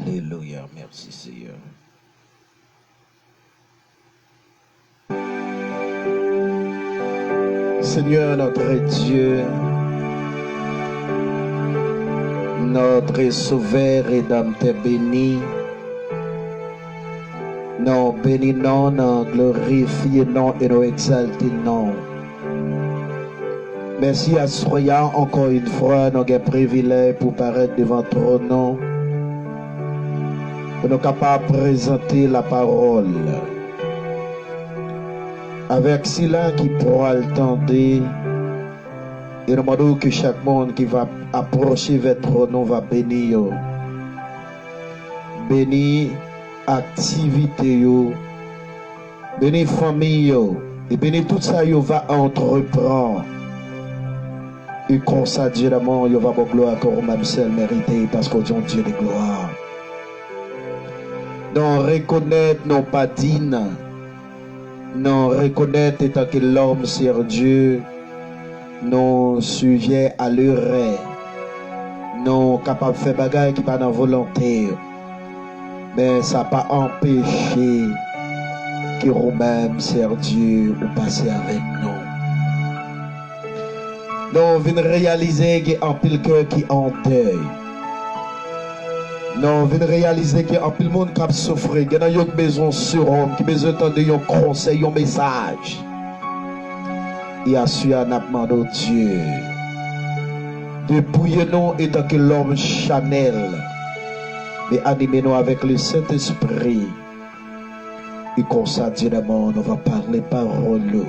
Alléluia, merci Seigneur. Seigneur notre Dieu, notre Sauveur et Rédempteur béni, nous bénissons, nous glorifions et nous exaltons. Merci à soyant encore une fois, nous avons le privilège pour paraître devant ton nom, pour nous capables de présenter la parole. Avec cela qui pourra l'entendre, et nous demandons que chaque monde qui va approcher votre nom va bénir. Bénir activité, bénir famille, et bénir tout ça, il va entreprendre. Et comme ça, Dieu d'amour, il va vous gloire comme même seul mérité, parce que Dieu est Dieu de gloire. Nous reconnaître nos patines. Nous reconnaître étant que l'homme sert Dieu, nous sujets à l'heure, nous capables de faire des choses qui ne sont pas dans la volonté, mais ça n'a pas empêché que nous-mêmes sert Dieu ou passer avec nous. Nous venons réaliser qu'il y a un pile cœur qui est en deuil. Nous venons réaliser qu'il y a un pile monde qui a souffert, qu'il y a un besoin sur homme, qui a besoin d'entendre un conseil, un message. Et à celui à demandé Dieu de pouiller nous étant que l'homme Chanel, mais animer nous avec le Saint-Esprit. Et comme ça, Dieu d'amour, nous va parler parole.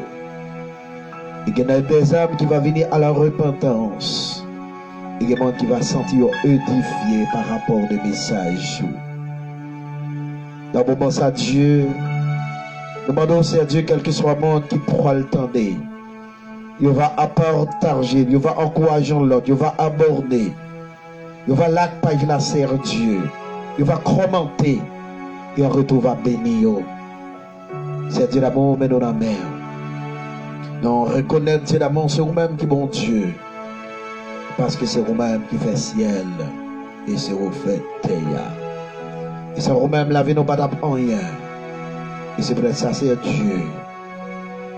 Il y a des âmes qui vont venir à la repentance. Il y a des gens qui vont sentir édifiés par rapport au message. Dans le moment, ça, Dieu, nous demandons à Dieu, quel que soit le monde qui pourra le tendre. Il va partager, il va encourager l'autre, il va aborder, il va la page la serre Dieu, il va commenter et en retour va bénir. C'est Dieu d'amour, mais nous la mer. Non, reconnaître Dieu d'amour, c'est vous-même qui est bon Dieu. Parce que c'est vous-même qui fait ciel et c'est vous fait terre. Et c'est vous-même la vie, nous pas d'apprendre rien. Et c'est peut-être ça, c'est Dieu.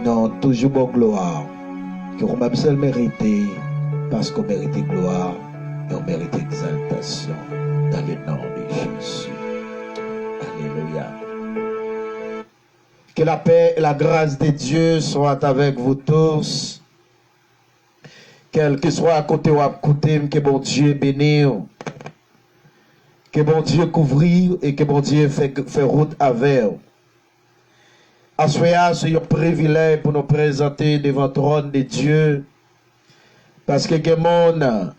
Non, toujours bon gloire. Que vous-même seul mérité, parce qu'on mérite gloire et on mérite exaltation. Dans le nom de Jésus. Alléluia. Que la paix et la grâce de Dieu soient avec vous tous. Quel que soit à côté ou à côté, que bon Dieu bénisse. Que bon Dieu couvre et que bon Dieu fait route avec. Assoya, c'est un privilège pour nous présenter devant le trône de Dieu. Parce que il y a des gens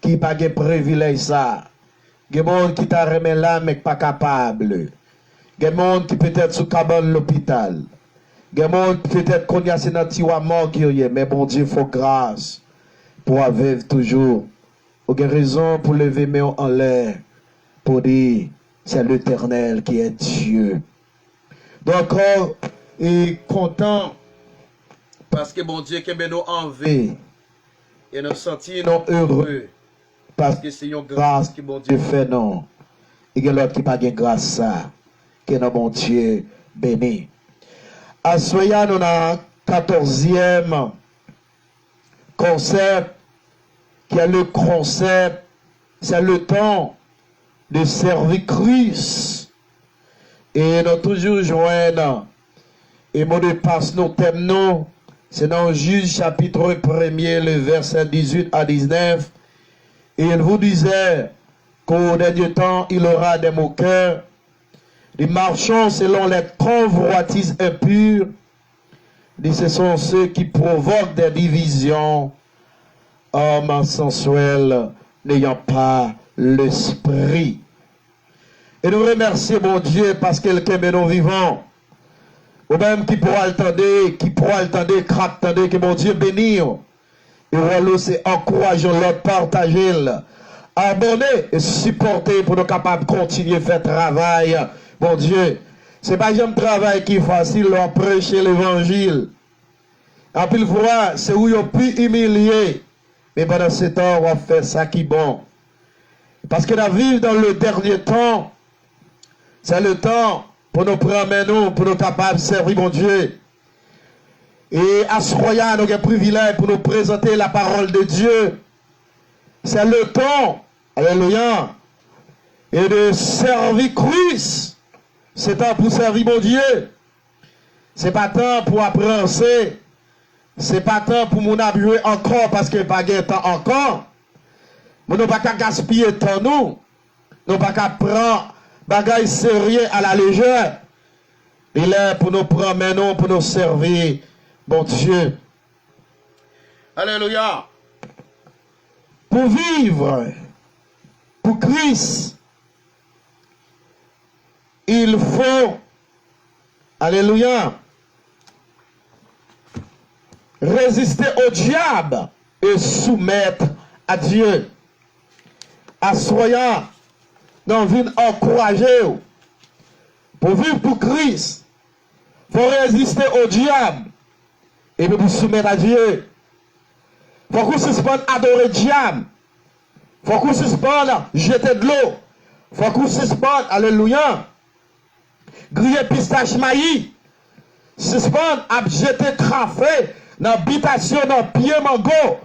qui n'ont pas de privilège ça. Il y a des gens qui t'a remis là mais pas capable. Il y a des gens qui peut-être sous cabane l'hôpital. Il y a des gens qui peut-être connaissent dans tiwa mort qui est, mais bon Dieu faut grâce pour vivre toujours. Il y a raison pour lever mes mains en l'air pour dire c'est l'Éternel qui est Dieu. Donc et content parce que bon Dieu qui nous envie et nous sentir heureux parce que c'est une grâce que bon Dieu fait non. Et que l'autre qui pas de grâce ça. Que notre bon Dieu béni. À Soya, nous avons 14e concept, qui est le concept, c'est le temps de servir Christ. Et nous toujours joignent, et mot de passe nos thèmes, nous, c'est dans Juge chapitre 1er, le verset 18 à 19. Et il vous disait qu'au dernier temps, il aura des moqueurs, des marchands selon les convoitises impures. Ce sont ceux qui provoquent des divisions, hommes sensuels n'ayant pas l'esprit. Et nous remercions mon Dieu parce qu'il est nous vivants. Ou même qui pourra attendre, craque, que mon Dieu bénisse. Et voilà, c'est encourageant l'autre, partager, abonner et supporter pour nous capables de continuer à faire travail. Mon Dieu, c'est pas un travail qui est facile, leur prêcher l'évangile. En plus, c'est où ils ont pu humilier. Mais pendant ce temps, on va faire ça qui est bon. Parce que nous vivons dans le dernier temps. C'est le temps pour nous prendre nous, pour nous capables de servir mon Dieu. Et à ce royaume, nous avons un privilège pour nous présenter la parole de Dieu. C'est le temps, alléluia, et de servir Christ. C'est temps pour servir mon Dieu. C'est pas temps pour apprendre. C'est pas temps pour mon abjuer encore parce qu'il n'y a pas de temps encore. Mais nous ne pouvons pas gaspiller le temps nous. Nous ne pouvons pas prendre bagaille sérieux à la légère. Il est pour nous prendre nous, pour nous servir, bon Dieu. Alléluia. Pour vivre, pour Christ, il faut, alléluia, résister au diable et soumettre à Dieu. Assoyant, nous venons encourager pour vivre pour Christ. Il faut résister au diable et puis pour soumettre à Dieu. Il faut qu'on suspende adorer le diable. Il faut qu'on suspende jeter de l'eau. Il faut qu'on suspende, alléluia, griller pistache maïs. Suspende à jeter café dans l'habitation, dans le pied mango,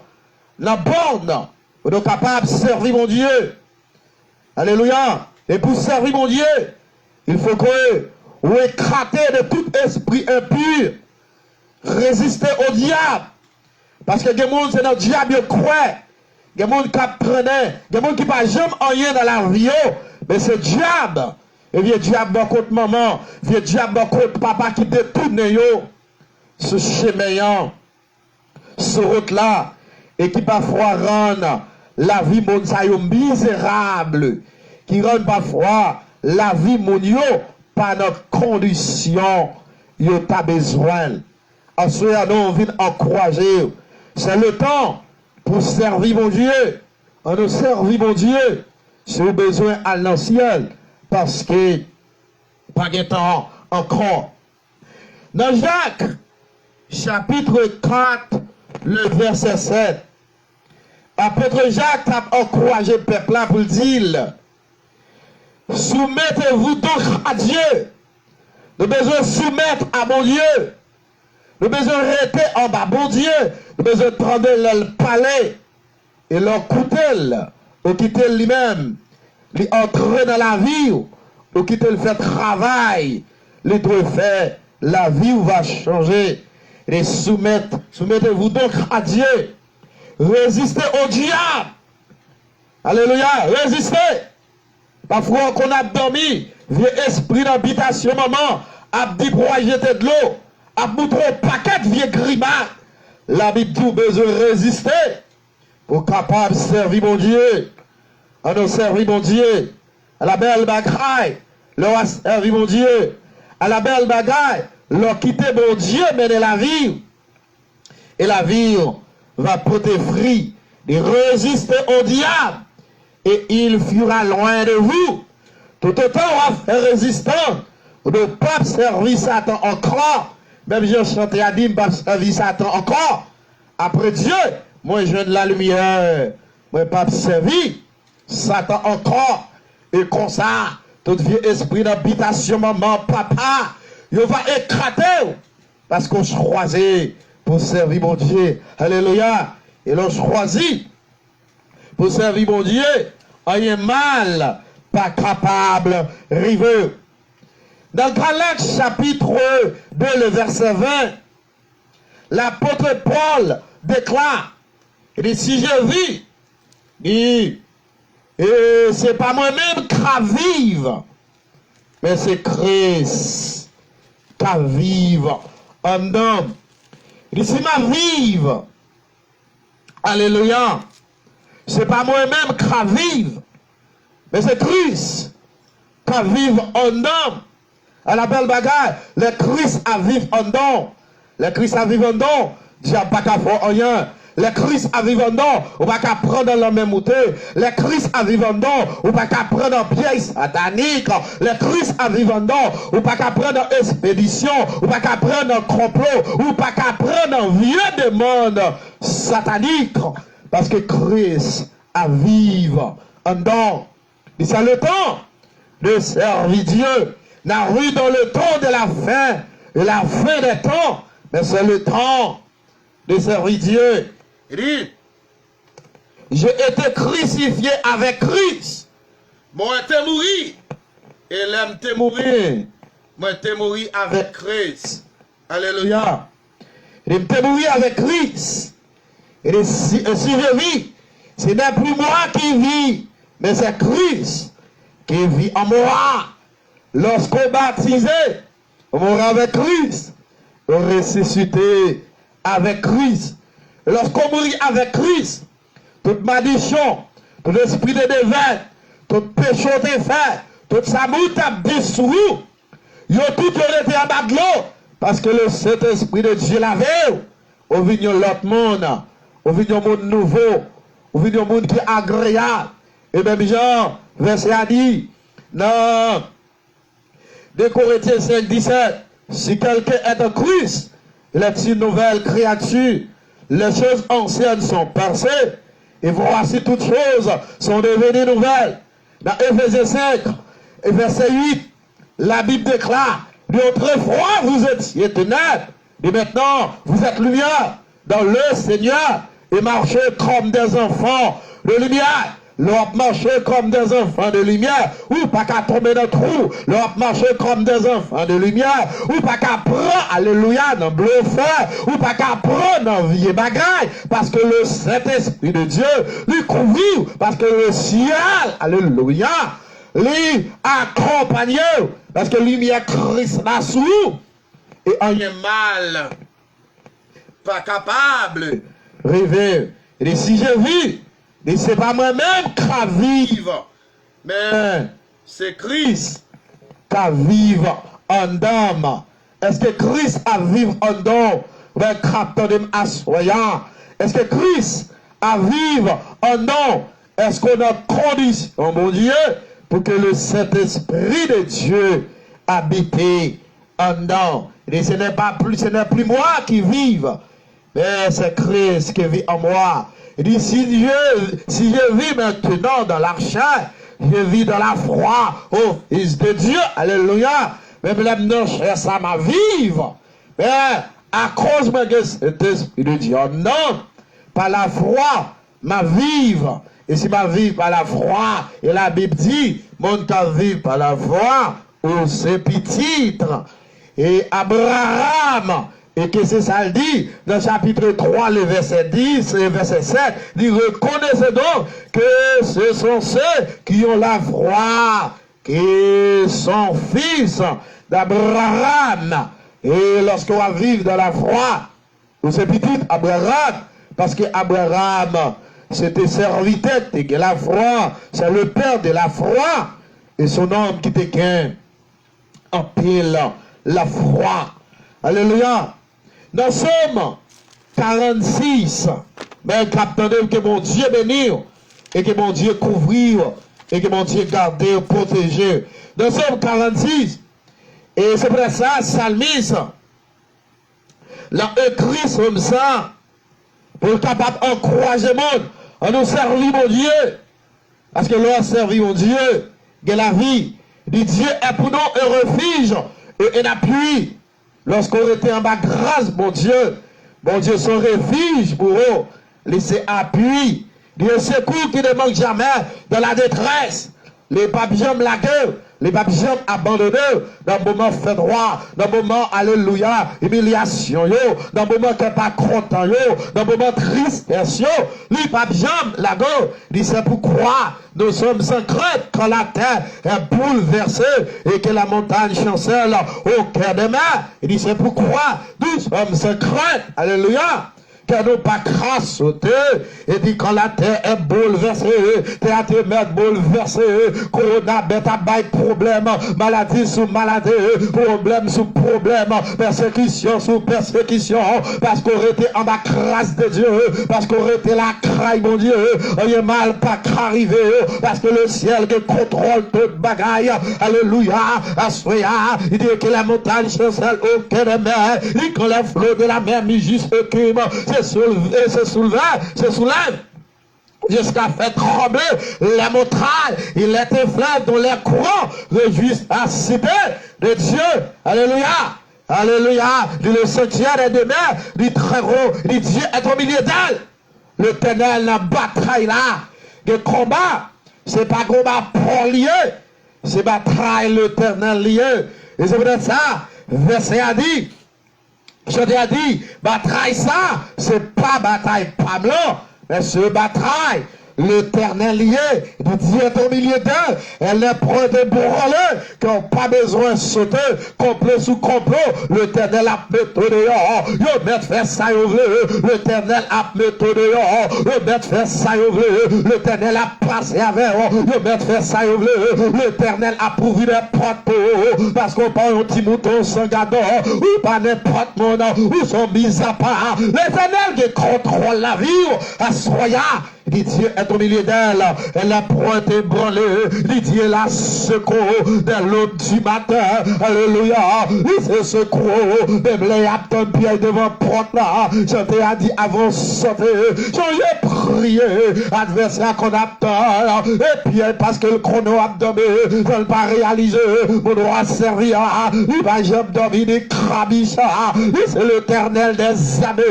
dans la borne. Pour être capable de servir mon Dieu. Alléluia. Et pour servir mon Dieu, il faut que vous écratez de tout esprit impur. Résister au diable. Parce que les gens, c'est dans le diable qui croit. Les gens qui apprennent. Les gens qui n'ont jamais rien dans la vie. Mais c'est le diable. Et vieux diable dans contre maman. Vieux diable dans contre papa qui détourne ce chemin. Ce route-là. Et qui parfois rend la vie misérable. Qui rend parfois la vie par notre condition. Yo ta besoin. Ensuite, nous on vient encourager. C'est le temps pour servir mon Dieu. On nous servir mon Dieu. Si vous besoin à l'ancien. Parce que pas de temps encore. Dans Jacques, chapitre 4, le verset 7. Apôtre Jacques a encouragé le peuple là pour dire, soumettez-vous donc à Dieu. Nous avons besoin de soumettre à mon Dieu. Nous avons besoin de rester en bas, bon Dieu. Nous avons besoin de prendre le palais et l'écouter, ou quitter lui-même, lui entrer dans la vie, ou quitter le fait travail, lui doit faire, la vie va changer. Et soumettez-vous donc à Dieu. Résistez au diable. Alléluia, résistez. Parfois qu'on a dormi, vieux esprit d'habitation, maman, a dit pour jeter de l'eau, a montré un paquet de vieux grimaces. La Bible dit besoin de résister pour capable de servir mon Dieu. On a servi mon Dieu. À la belle bagaille, leur a servi mon Dieu. À la belle bagaille, leur quitter mon Dieu, mener la vie. Et la vie va porter fruit de résister au diable. Et il fuira loin de vous. Tout autant on va faire résistance. On ne peut pas servir Satan encore. Même j'ai chanté à dire, pas servir Satan encore. Après Dieu, moi je viens de la lumière. Moi pas servir Satan encore. Et comme ça, tout vieux esprit d'habitation, maman, papa, il va écrater. Parce qu'on choisit pour servir mon Dieu. Alléluia. Et l'on choisit pour servir mon Dieu. Rien mal, pas capable, riveux. Dans Galates chapitre 2, le verset 20, l'apôtre Paul déclare, il dit, si je vis, et c'est pas moi-même qui vive, mais c'est Christ qui vive en homme. Il dit, si ma vive, alléluia, c'est pas moi-même qui vive, mais c'est Christ qui vive en homme. À la belle bagarre, le Christ a vivre en don. Le Christ a vivre en don. Dieu n'a pas qu'à faire rien. Le Christ a vivre en don. On va qu'à prendre la même moutée. Le Christ a vivre en don. On va qu'à prendre un piège satanique. Le Christ a vivre en don. On va qu'à prendre une expédition. On va qu'à prendre un complot. On va qu'à prendre un vieux démon satanique. Parce que Christ a vivre en don. C'est le temps de servir Dieu. N'a vu dans le temps de la fin des temps, mais c'est le temps de servir Dieu. Il dit, j'ai été crucifié avec Christ. Moi, t'es mouru. Et l'aime t'es mourir. Moi, t'es mouru avec Christ. Alléluia. Il t'es mouru avec Christ. Et si je vis, ce n'est plus moi qui vis, mais c'est Christ qui vit en moi. Lorsqu'on baptisé, on mourra avec Christ. On ressuscité avec Christ. Lorsqu'on mourit avec Christ, toute malédiction, tout esprit de déveil, tout péché de fait, toute sa moute a dessous, ils ont tout été en bas de l'eau, parce que le Saint-Esprit de Dieu l'avait. On vient de l'autre monde, on vient d'un monde nouveau, on vient d'un monde qui est agréable. Et même Jean, verset a dit, non, 2 Corinthiens 5, 17, si quelqu'un est en Christ, il est une nouvelle créature. Les choses anciennes sont passées, et voici toutes choses sont devenues nouvelles. Dans Éphésiens 5, verset 8, la Bible déclare, autrefois vous étiez ténèbres, et maintenant vous êtes lumière dans le Seigneur, et marchez comme des enfants de lumière. L'on marche comme des enfants de lumière, ou pas qu'à tomber dans le trou, l'on marche comme des enfants de lumière, ou pas qu'à prendre, alléluia, dans le feu, ou pas qu'à prendre dans vie bagaille, parce que le Saint-Esprit de Dieu lui couvre, parce que le ciel, alléluia, lui accompagne, parce que lumière Christ là sous, et on est mal, pas capable, rêver, et si je vis, et ce n'est pas moi-même qui vive, mais c'est Christ qui vive en d'âme. Est-ce que Christ a vivre en d'âme? Est-ce que Christ a vivre en d'âme? Est-ce qu'on a condition, mon Dieu, pour que le Saint-Esprit de Dieu habite en d'âme? Et ce n'est plus moi qui vive, mais c'est Christ qui vit en moi. Il dit, si je vis maintenant dans la chair, je vis dans la foi au Fils de Dieu. Alléluia. Même là, chair, ça m'a vivre. Mais à cause de cet esprit de Dieu, non, par la foi, ma vivre. Et si ma vie par la foi, et la Bible dit, mon cas vit par la foi, ou c'est petit. Et Abraham, et que c'est ça le dit, dans le chapitre 3, le verset 10 et verset 7, dit, reconnaissez donc que ce sont ceux qui ont la foi, qui sont fils d'Abraham. Et lorsqu'on va vivre dans la foi, c'est petit Abraham, parce que Abraham, c'était serviteur de la foi, c'est le père de la foi, et son homme qui était qu'un en pile la foi. Alléluia. Dans Somme 46, mais attendez que mon Dieu bénisse, et que mon Dieu couvre, et que mon Dieu garde, protège. Dans Somme 46, et c'est pour ça, Salmis, l'a écrit comme ça, pour capable d'encourager le monde, à nous servir mon Dieu. Parce que l'on servi mon Dieu, de la vie, dit Dieu est pour nous un refuge et un appui. Lorsqu'on était en bas grâce, mon Dieu, son refuge pour eux, laissez appui, Dieu secours qui ne manque jamais dans la détresse. Les papillons la gueule, les papillons abandonnés, dans le moment fait droit, dans le moment, alléluia, humiliation, yo, dans le moment qui n'est pas content, yo, dans le moment tristesse, yo, les papillons la gueule, dit c'est pourquoi nous sommes sans crainte quand la terre est bouleversée et que la montagne chancelle au cœur des mers. Il dit c'est pourquoi nous sommes sans crainte, alléluia. Que nous pas crasse sauter, et dit quand la terre est bouleversée, théâtre merde bouleversé, corona bête à bail problème, maladie sous maladie, problème sous problème, persécution sous persécution, parce qu'on était en la grâce de Dieu, parce qu'on était la craille mon Dieu, il y a mal pas arrivé, parce que le ciel qui contrôle toute bagaille, alléluia, assoya, il dit que la montagne chancelle au cœur de mer, et quand les flots de la mer mis juste écume, se soulève, jusqu'à faire trembler les montagnes. Il est fleuve dont les courants réjouissent la cité de Dieu. Alléluia. Alléluia. Dit le sanctuaire est de mer, dit très haut, dit Dieu est au milieu d'elle. L'Éternel, la bataille là, le combat, c'est pas combat pour lié, c'est bataille l'Éternel lié. Et c'est peut-être ça, verset a dit, je t'ai dit, bataille ça, c'est pas bataille pas blanc, mais c'est bataille. L'Éternel lié, Dieu est au milieu d'eux, elle est prête de branler, qui n'ont pas besoin de sauter, complot sous complot, l'Éternel a mis dehors, yo met fait ça l'Éternel a mis dehors, yo met fait ça l'Éternel a passé avec, yo met fait ça l'Éternel a pourvu des portes pour, parce qu'on parle un petit mouton sans gardon, ou pas n'importe mon nom, ou sont mis à part, l'Éternel qui contrôle la vie, à soya. Dit Dieu est au milieu d'elle, elle a point ébranlé, dit Dieu la secours de l'aube du matin, alléluia, il se secours, même les aptons pieds devant porte là, j'en ai dit avant de sauter, j'en ai prié, adversaire qu'on attend, et puis parce que le chrono a dormi, je ne peux pas réaliser, mon droit servir, il va jamais dormir des crabichas, c'est l'Éternel des armées,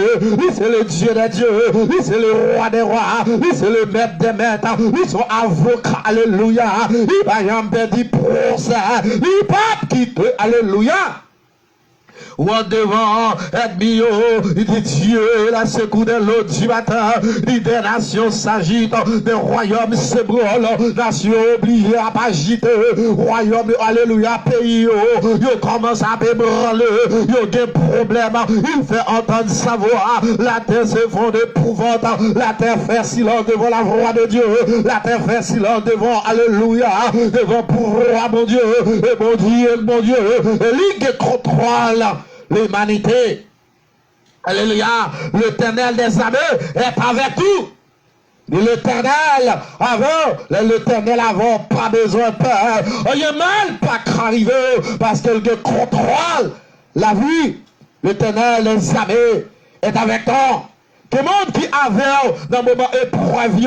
c'est le Dieu des dieux, c'est le roi des rois, c'est le maître des maîtres, ils sont avocats, alléluia, il va y avoir des procès, il va quitter, alléluia. Ou en devant, ennemi, il dit Dieu, la secours de l'eau du matin, il dit des nations s'agitent, des royaumes s'ébranlent, nations obligées à pas agiter, royaume, alléluia, pays, il commence à ébranler, il y a des problèmes, il fait entendre sa voix, la terre se fond d'épouvante, la terre fait silence devant la voix de Dieu, la terre fait silence devant, alléluia, devant pouvoir, mon Dieu, et mon Dieu, et lui qui contrôle l'humanité. Alléluia. L'Éternel des armées est avec nous. L'Éternel avant, pas besoin de peur. Il y a mal pas qu'arriver parce qu'elle contrôle la vie. L'Éternel des armées est avec toi. Tout le monde qui avait dans le moment épreuve,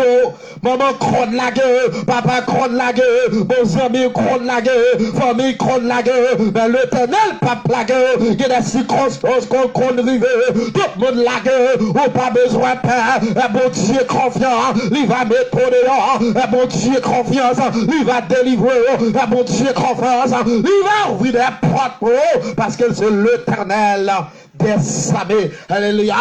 maman crône la gueule, papa crône la gueule, vos amis crône la gueule, famille crône la gueule, mais l'Éternel pas la gueule, il y a des circonstances qu'on crône rive, tout le monde la gueule, ou pas besoin de peur, et bon Dieu confiant, il va mettre dehors, et bon Dieu confiance, il va délivrer, et bon Dieu confiance, il va ouvrir des portes pour eux, parce que c'est l'Éternel des armées. Alléluia.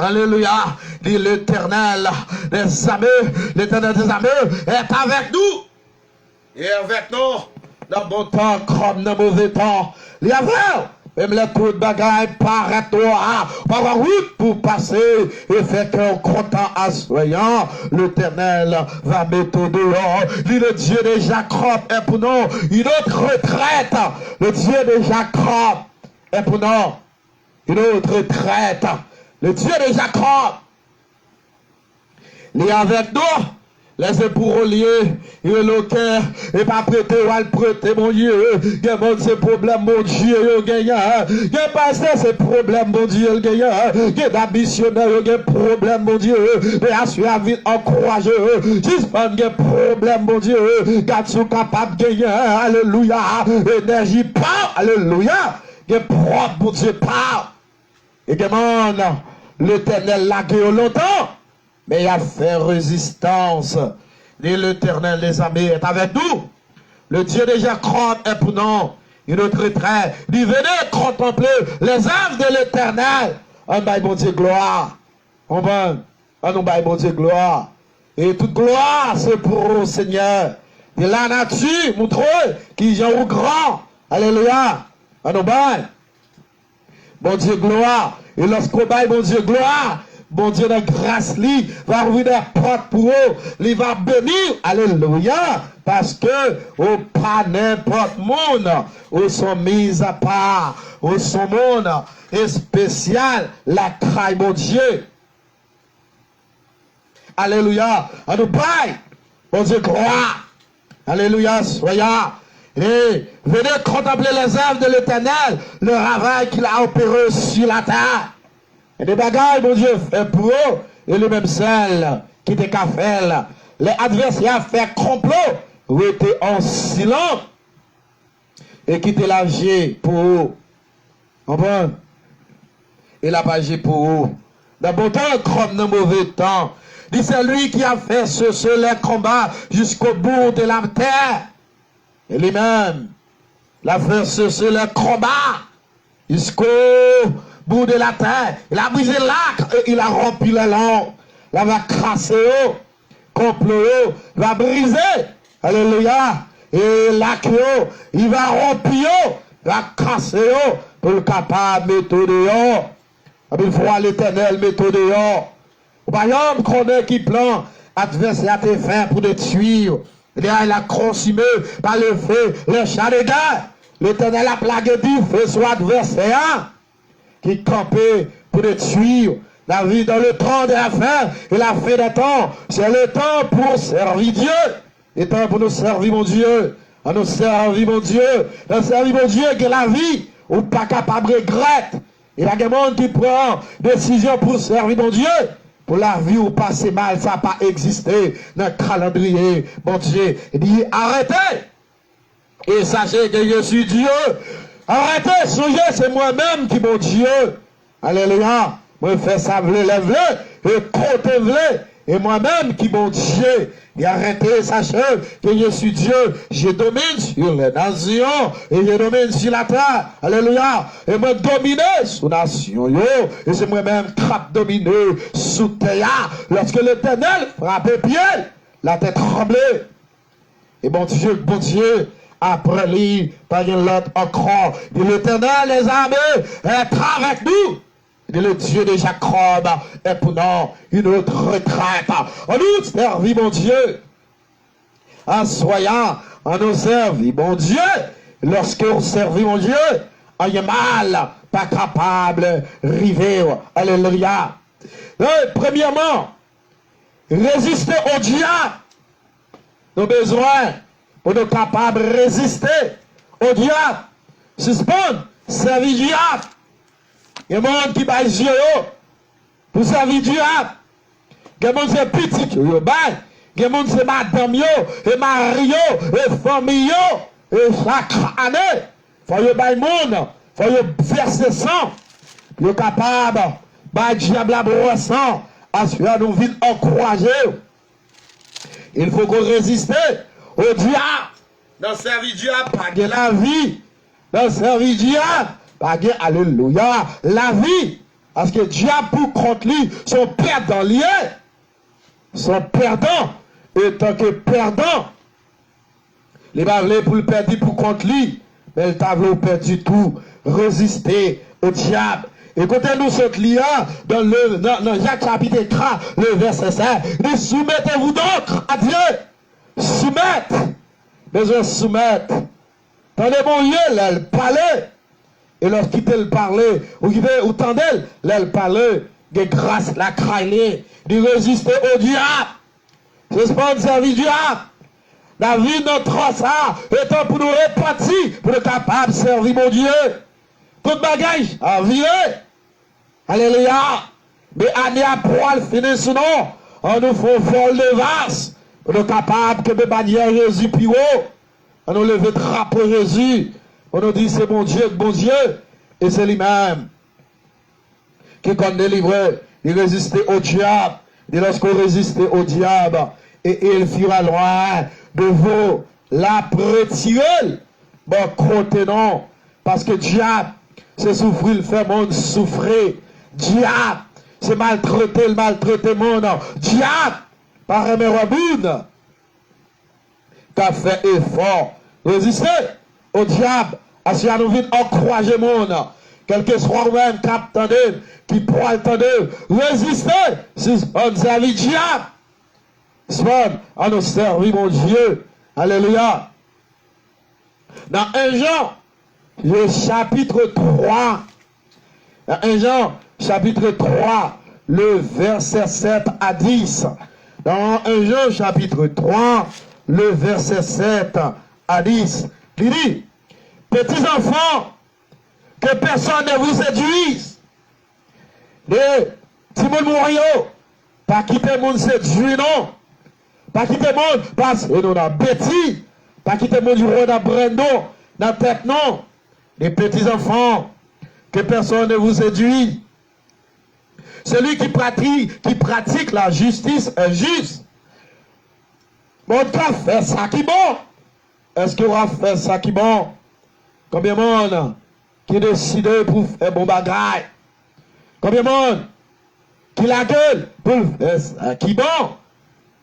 Alléluia, dit l'Éternel des armées, l'Éternel des armées est avec nous. Et avec nous, dans bon temps comme dans mauvais temps. Il y avait, même les coups de bagaille, paraît-toi, par route pour passer, et fait qu'un content assoyant, l'Éternel va mettre dehors. Dit le Dieu de Jacob est pour nous une autre retraite. Le Dieu de Jacob est pour nous une autre retraite. Le Dieu de Jacob, il est avec nous, les épaules liées, il est le cœur, et pas prêter ou à le prêter, mon Dieu. Il y a ces problèmes, mon Dieu, il y a il y a passé ces problèmes, mon Dieu, il y a des missionnaires, il y a des problèmes, mon Dieu, mais assurer la vie encourageux, juste pas des problèmes, mon Dieu, quand sont capables de gagner, alléluia, énergie, pas, alléluia, des propres, mon Dieu, pas. Et demande, l'Éternel l'a guéri longtemps, mais il a fait résistance. Et l'Éternel des armées est avec nous. Le Dieu de Jacob est pour nous une autre retraite. Il venez contempler les œuvres de l'Éternel. On va bon Dieu gloire. On va bon Dieu gloire. Et toute gloire, c'est pour le Seigneur. De la nature, montre qui est au grand. Alléluia. On va. Bon Dieu, gloire. Et lorsqu'on baille, bon Dieu, gloire, bon Dieu, de grâce, lui, va ouvrir des portes pour eux, il va bénir, alléluia, parce que, au pas n'importe monde, où sont mis à part, où sont monde, et spécial, la craille, mon Dieu. Alléluia. On nous baille, bon Dieu, gloire. Alléluia, soyez. Et venez contempler les œuvres de l'Éternel, le travail qu'il a opéré sur la terre. Et des bagailles, mon Dieu, fait pour eux, et le même celle qui était qu'à faire. Les adversaires fait complot, étaient en silence et qui était lâché pour eux. Comprends? Il a pas agi pour eux. Dans bon temps comme dans mauvais temps. Dit c'est lui qui a fait les combats jusqu'au bout de la terre. Et lui-même, il a fait les combats jusqu'au bout de la terre. Il a brisé l'arc et il a rempli les langues. Il va crasser, complot, il va briser. Alléluia. Et l'arc, il va remplir, il va casser pour le capable de mettre dehors. Il faut l'Éternel mettre dehors. Par exemple, qu'on ait qui plan, adversaire te fait pour te tuer. Il a consumé par le feu, le chat de guerre. L'Éternel a plagué du feu sur l'adversaire qui campait pour te tuer. La vie dans le temps de la fin et la fin des temps, c'est le temps pour servir Dieu. Le temps pour nous servir mon Dieu. À nous servir mon Dieu. À servir mon Dieu que la vie, ou pas capable de regretter. Il y a des gens qui prennent décision pour servir mon Dieu. Pour la vie ou passer mal, ça n'a pas existé dans le calendrier. Mon Dieu, il dit arrêtez. Et sachez que je suis Dieu. Arrêtez, songez, c'est moi-même qui mon Dieu. Alléluia. Moi, je fais ça, v'lé, et côté v'lé. Et moi-même qui mon Dieu. Et arrêtez, sachez que je suis Dieu. Je domine sur les nations. Et je domine sur la terre. Alléluia. Et moi domine sur les nations. Et c'est moi-même qui domine sous terre. Lorsque l'Éternel frappe pied, la tête tremblée. Et bon Dieu, après lui, par l'autre encore. Et l'Éternel, les armées, est avec nous. Et le Dieu de Jacob est pour nous une autre retraite. En nous servir mon Dieu. En soyant, en nous servir mon Dieu. Lorsque on servit mon Dieu, on est mal, pas capable de river. Alléluia. Premièrement, résister au diable. Nos besoins pour nous capables de résister au diable. Suspendre, servir du diable. Il y a des gens qui baillent les yeux pour servir du diable. Il y a des gens qui sont petits qui baillent. Il y a des gens qui sont madame et mari et famille. Et chaque année, il faut que baillent le monde. Il faut que verser sang. Ils sont capables de bailler le diable à brossant. À ce que nous vite encourager. Il faut qu'on résiste au diable. Dans le service du diable, pas de la vie. Dans le service du diable, pas de, alléluia, la vie. Parce que diable pour contre lui, sont perdants liés. Sont perdants. Et tant que perdants, les balais pour le perdre pour contre lui, mais le tableau perdu tout. Résister au diable. Écoutez-nous ce client dans Jacques chapitre 3, le verset 5. Et soumettez-vous donc à Dieu. Soumettre. Besoin de soumettre. Tendez mon Dieu, elle parlait. Et lorsqu'il te le parlait, ou tendez, elle parlait, de grâce, la crainte, de résister au diable. C'est pas un service du diable. La vie de notre ça, étant pour nous répartir, pour être capable de servir mon Dieu. Tout bagage à virer. Alléluia. Mais année après, elle finit sinon, on nous fait vol de vase. On est capable que mes bannières Jésus plus haut. On nous lève drapeau Jésus. On nous dit c'est mon Dieu. Et c'est lui-même qui qu'on délivre. Il résistait au diable. Et lorsqu'on résistait au diable, et il fuira loin de vous, la retirer. Bon, côté non. Parce que diable, c'est souffrir, le fait monde souffrir. Diable, c'est maltraiter, le maltraiter monde. Diable, par un raboune, qu'a fait effort. Résister au diable, à ce qu'on nous vite encourager monde. Quel que soit même capitaine, qui pourra attendre, résister, si on servit diable. Si on nous servit mon Dieu. Alléluia. Dans 1 Jean, le chapitre 3, dans 1 Jean, chapitre 3, le verset 7 à 10. Dans 1 Jean, chapitre 3, le verset 7 à 10. Il dit, petits enfants, que personne ne vous séduise. Les Timon Morio, Pas quitter le monde séduit, non. Pas quitter le monde parce que nous avons bêtis. Pas quitter le monde du roi d'Abrando dans la tête, non. Les petits enfants, que personne ne vous séduit. Celui qui pratique la justice injuste. Bon, tu as fait ça qui est bon. Est-ce qu'on va faire ça qui est bon? Combien de monde qui décide pour faire bon bagaille? Combien de monde qui la gueule pour faire ça qui est bon?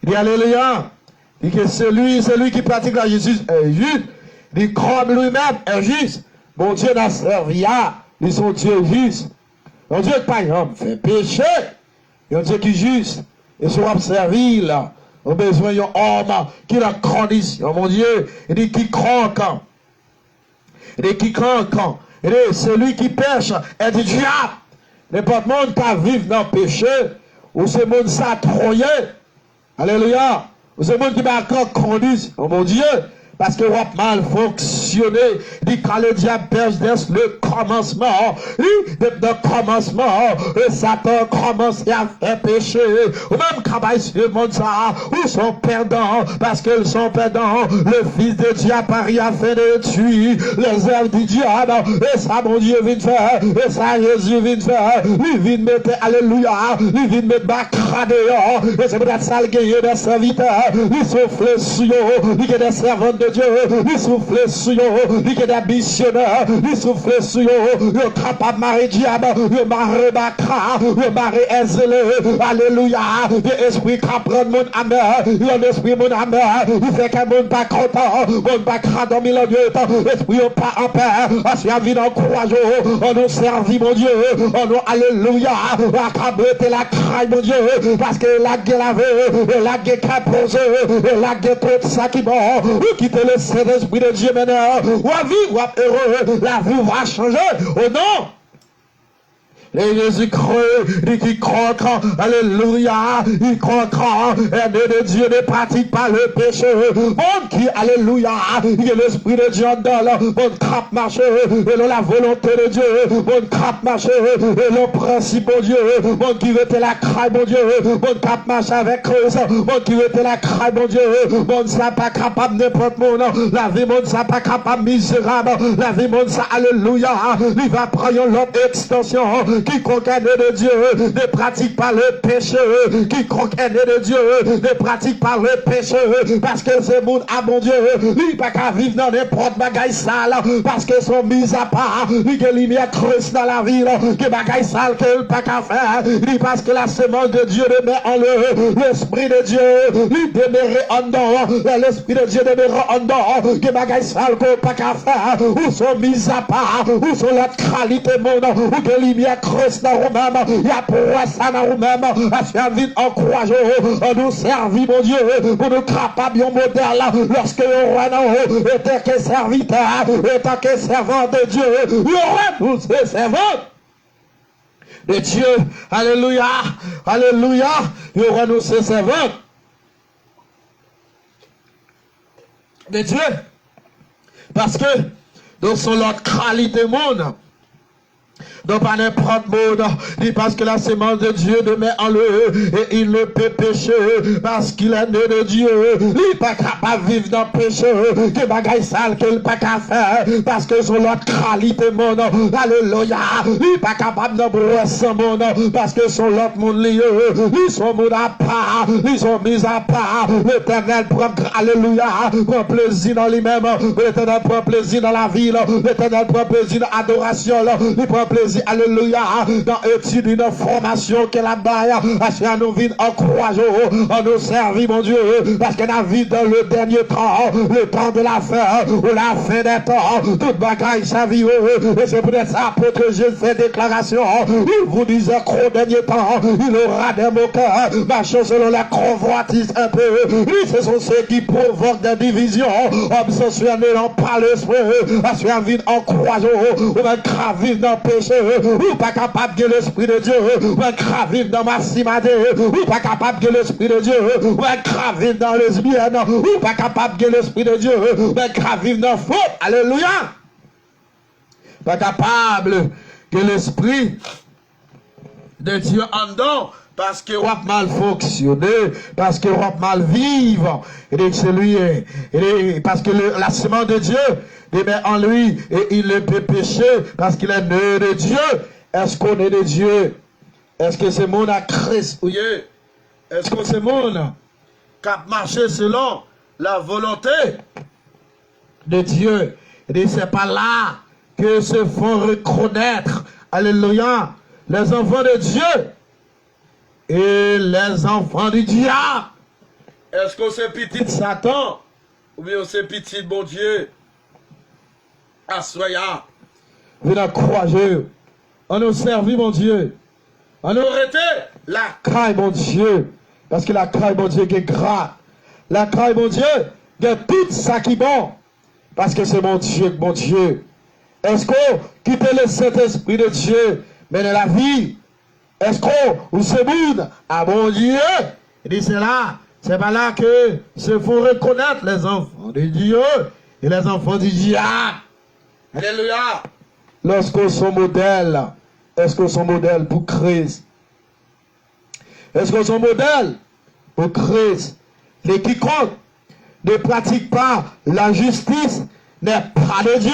Il dit alléluia. Il dit que celui qui pratique la justice injuste, il dit comme lui-même injuste. Mon Dieu n'a servi à, ils sont Dieu juste. Mon Dieu, par exemple, fait péché. Il y a un Dieu qui est juste. Et si on servi là, on a besoin d'un homme qui a condition. Mon Dieu, il dit qui croque. Il dit qui croque. Il dit celui qui pêche est du diable. N'importe monde qui vivre dans le péché, ou c'est monde s'attroyer. Alléluia. Ou c'est monde qui va encore conduire. Oh mon Dieu. Parce que on a mal fonctionné. Dit quand le diable pêche dès le commencement. Dès le commencement, le Satan commence à faire pécher. Ou même travail sur le monde ça. Ou sont perdants. Parce qu'ils sont perdants. Le fils de Dieu apparaît à faire de tuer les œuvres du diable. Et ça, mon Dieu vient faire. Et ça, Jésus vient faire. Il vient mettre, alléluia. Il vient mettre ma dehors. Et c'est peut-être ça le gagner des serviteurs. Il souffle sur eux. Il y a des servantes de Dieu, il souffle sur eux, il y a des missionnaires, il souffle sur eux, il est capable de marier diable, il est marié Bakra, il est marié Ezele, alléluia, l'esprit qui prend mon amer, l'esprit mon amer, il fait qu'un monde pas content, mon Bakra dans mille ans de temps, l'esprit pas en paix, parce qu'il y a vie dans courage, on nous servit mon Dieu, on nous alléluia, accabler la craille mon Dieu, parce que la guerre lavé, la guerre caposée, la guerre tout ça qui mort, qui te le Saint-Esprit de Dieu maintenant, ou à vivre, ou à heureux, la vie va changer, oh non! Et Jésus creux, qui croit, alléluia, il croit, et de Dieu ne pratique pas le péché. Bon qui, alléluia, il est l'Esprit de Dieu dans bon cap marché, et la volonté de Dieu, bon cap marché, et le principe de Dieu, bon qui veut la craie, mon Dieu, bon cap marché avec Christ, bon qui veut la craie, mon Dieu, bon ça pas capable n'importe monde, la vie, bon ça pas capable misérable, la vie, bon ça, alléluia, il va prendre l'autre extension, quiconque est né de Dieu ne pratique pas le péché. Quiconque est né de Dieu ne pratique pas le péché. Parce que ce monde a mon Dieu, il pas qu'à vivre dans n'importe bagaille sale. Parce que sont mis à part. Il y a lumière creuse dans la ville. Que bagaille sale qu'il pas qu'à faire. Il parce que la semence de Dieu demeure en eux. L'esprit de Dieu, il demeure en dedans. L'esprit de Dieu demeure en dedans. Que bagaille sale qu'il pas qu'à faire. Où sont mis à part. Où sont la qualité monde. Où que lumière creuse dans vous-même, il y a pour ça dans vous-même, à faire vite en courage, à nous servir, mon Dieu, pour nous capables un modèle, lorsque le roi en haut était que serviteur, étant que servant de Dieu, il y aura tous ces servants de Dieu, alléluia, alléluia, il y aura nous ces servants de Dieu, parce que dans son autre qualité monde, donc pas n'importe monde, dit parce que la sémence de Dieu demeure en eux et il ne peut pécher parce qu'il est né de Dieu. Il n'est pas capable de vivre dans le péché, que bagaille sale qu'il n'est pas capable de faire parce que son l'autre qualité monde, alléluia, il n'est pas capable de brosser son monde parce que son l'autre monde lié, ils sont mis à part, ils sont mis à part. L'Éternel prend, alléluia, prend plaisir dans lui-même, l'Éternel prend plaisir dans la vie, l'Éternel prend plaisir dans l'adoration, il prend plaisir, alléluia, dans l'étude d'une formation qu'elle a baille, parce qu'elle nous vit en courage, en nous servir, mon Dieu, parce qu'elle a vu dans le dernier temps, le temps de la fin, ou la fin des temps, toute bagaille sa vie, et c'est peut-être ça, apôtre Jésus fait déclaration, il vous disait qu'au dernier temps, il aura des moqueurs, marchant selon la convoitise un peu, et ce sont ceux qui provoquent des divisions, obsessionnés dans par l'esprit, parce qu'elle vit en courage, ou même grave dans le péché, ou pas capable de l'esprit de Dieu, ou grave dans ma simade, ou pas capable de l'esprit de Dieu, ou grave dans lesbienne, ou pas capable de l'esprit de Dieu, ou grave dans faute, alléluia, pas capable que l'esprit de Dieu en dedans, parce que on a mal fonctionné, parce que on a mal vivre, et c'est lui, parce que la semence de Dieu met en lui, et il ne peut pécher, parce qu'il est né de Dieu. Est-ce qu'on est de Dieu? Est-ce que c'est monde à Christ? Oui. Est-ce que c'est monde qui a marché selon la volonté de Dieu? Et c'est pas là que se font reconnaître, alléluia, les enfants de Dieu et les enfants du diable. Est-ce que c'est petit Satan ou bien c'est petit bon Dieu? Assoya, venez croire, on nous servit mon Dieu, on nous arrêté la caille mon Dieu, parce que la caille mon Dieu qui est gras, la caille mon Dieu qui est tout ça qui est bon, parce que c'est mon Dieu, mon Dieu. Est-ce qu'on quitte le Saint-Esprit de Dieu, mais dans la vie? Est-ce qu'on se boude à mon Dieu? Il dit c'est là, c'est pas là que se font reconnaître les enfants de Dieu et les enfants du diable. Alléluia. Lorsqu'on sont modèle, est-ce qu'on sont modèle pour Christ? Est-ce qu'on sont modèle pour Christ? Les quiconque ne pratique pas la justice n'est pas de Dieu.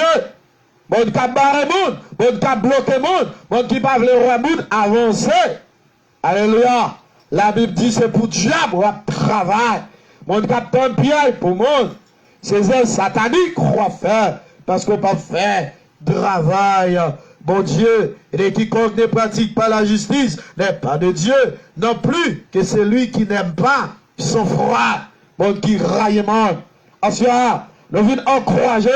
Bon qui a barré monde, bon qui a bloqué monde, bon qui pas le roi monde avancer. Alléluia. La Bible dit c'est pour diable ou travail. Bon qui a tant pied pour monde. C'est un satanique qu'on va faire parce qu'on pas faire travail. Bon Dieu, et quiconque ne pratique pas la justice n'est pas de Dieu, non plus que celui qui n'aime pas son frère, bon qui raille monde. Ensuite, nous venons encourager.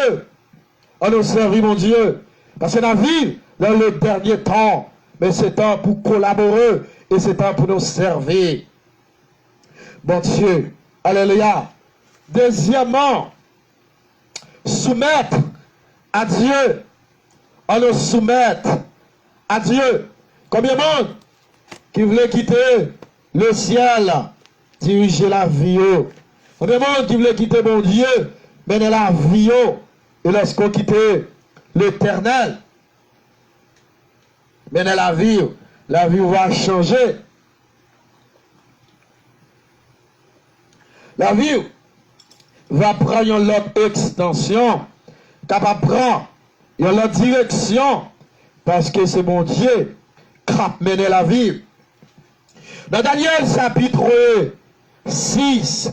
On nous servit, mon Dieu. Parce que la vie, dans le dernier temps, mais c'est temps pour collaborer et c'est temps pour nous servir. Bon Dieu, alléluia. Deuxièmement, soumettre à Dieu. On nous soumettre à Dieu. Combien de monde qui voulait quitter le ciel, diriger la vie? Combien de monde qui voulait quitter mon Dieu, mener la vie? Et lorsqu'on quitte l'éternel, mener la vie va changer. La vie va prendre une autre extension, capable de prendre une autre direction, parce que c'est mon Dieu qui a mené la vie. Dans Daniel chapitre 6,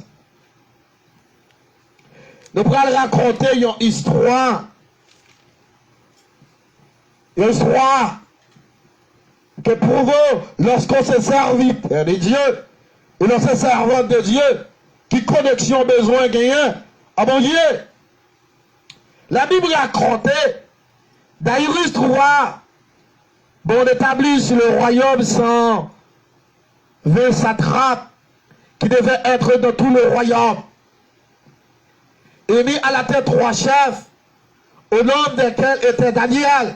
nous allons raconter une histoire. Une histoire que prouve lorsqu'on se servit de Dieu et lorsqu'on se servant de Dieu, qui connexion besoin gagner à mon Dieu. La Bible racontait Daïrus III, bon établi sur le royaume sans 20 satrapes qui devaient être dans tout le royaume. Et mis à la tête 3 chefs, au nom desquels était Daniel,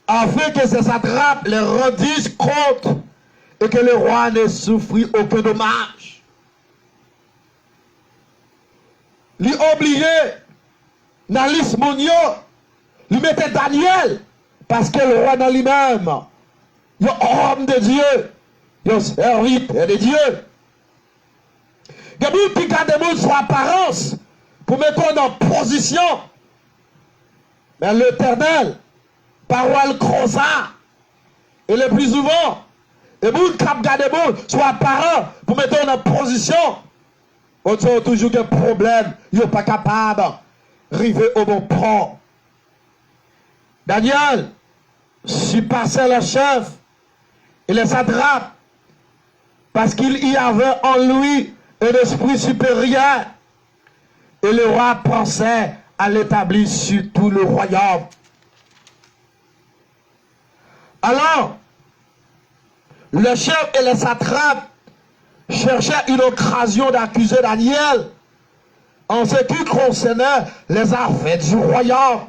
afin que ces satrapes les rendissent compte et que le roi ne souffrit aucun dommage. Lui oublié, dans l'ismonio, lui mettait Daniel, parce que le roi dans lui-même, il est homme de Dieu, il est serviteur de Dieu. Il y a beaucoup qui gardent des mots sur apparence pour mettre en position. Mais l'Éternel, parole croisa, et le plus souvent, il y a beaucoup qui gardent des mots sur apparence pour mettre en position. On a toujours des problèmes, ils ne sont pas capables d'arriver au bon port. Daniel surpassait les chefs et les satrapes parce qu'il y avait en lui un esprit supérieur. Et le roi pensait à l'établir sur tout le royaume. Alors, le chef et les satrapes cherchaient une occasion d'accuser Daniel en ce qui concernait les affaires du royaume.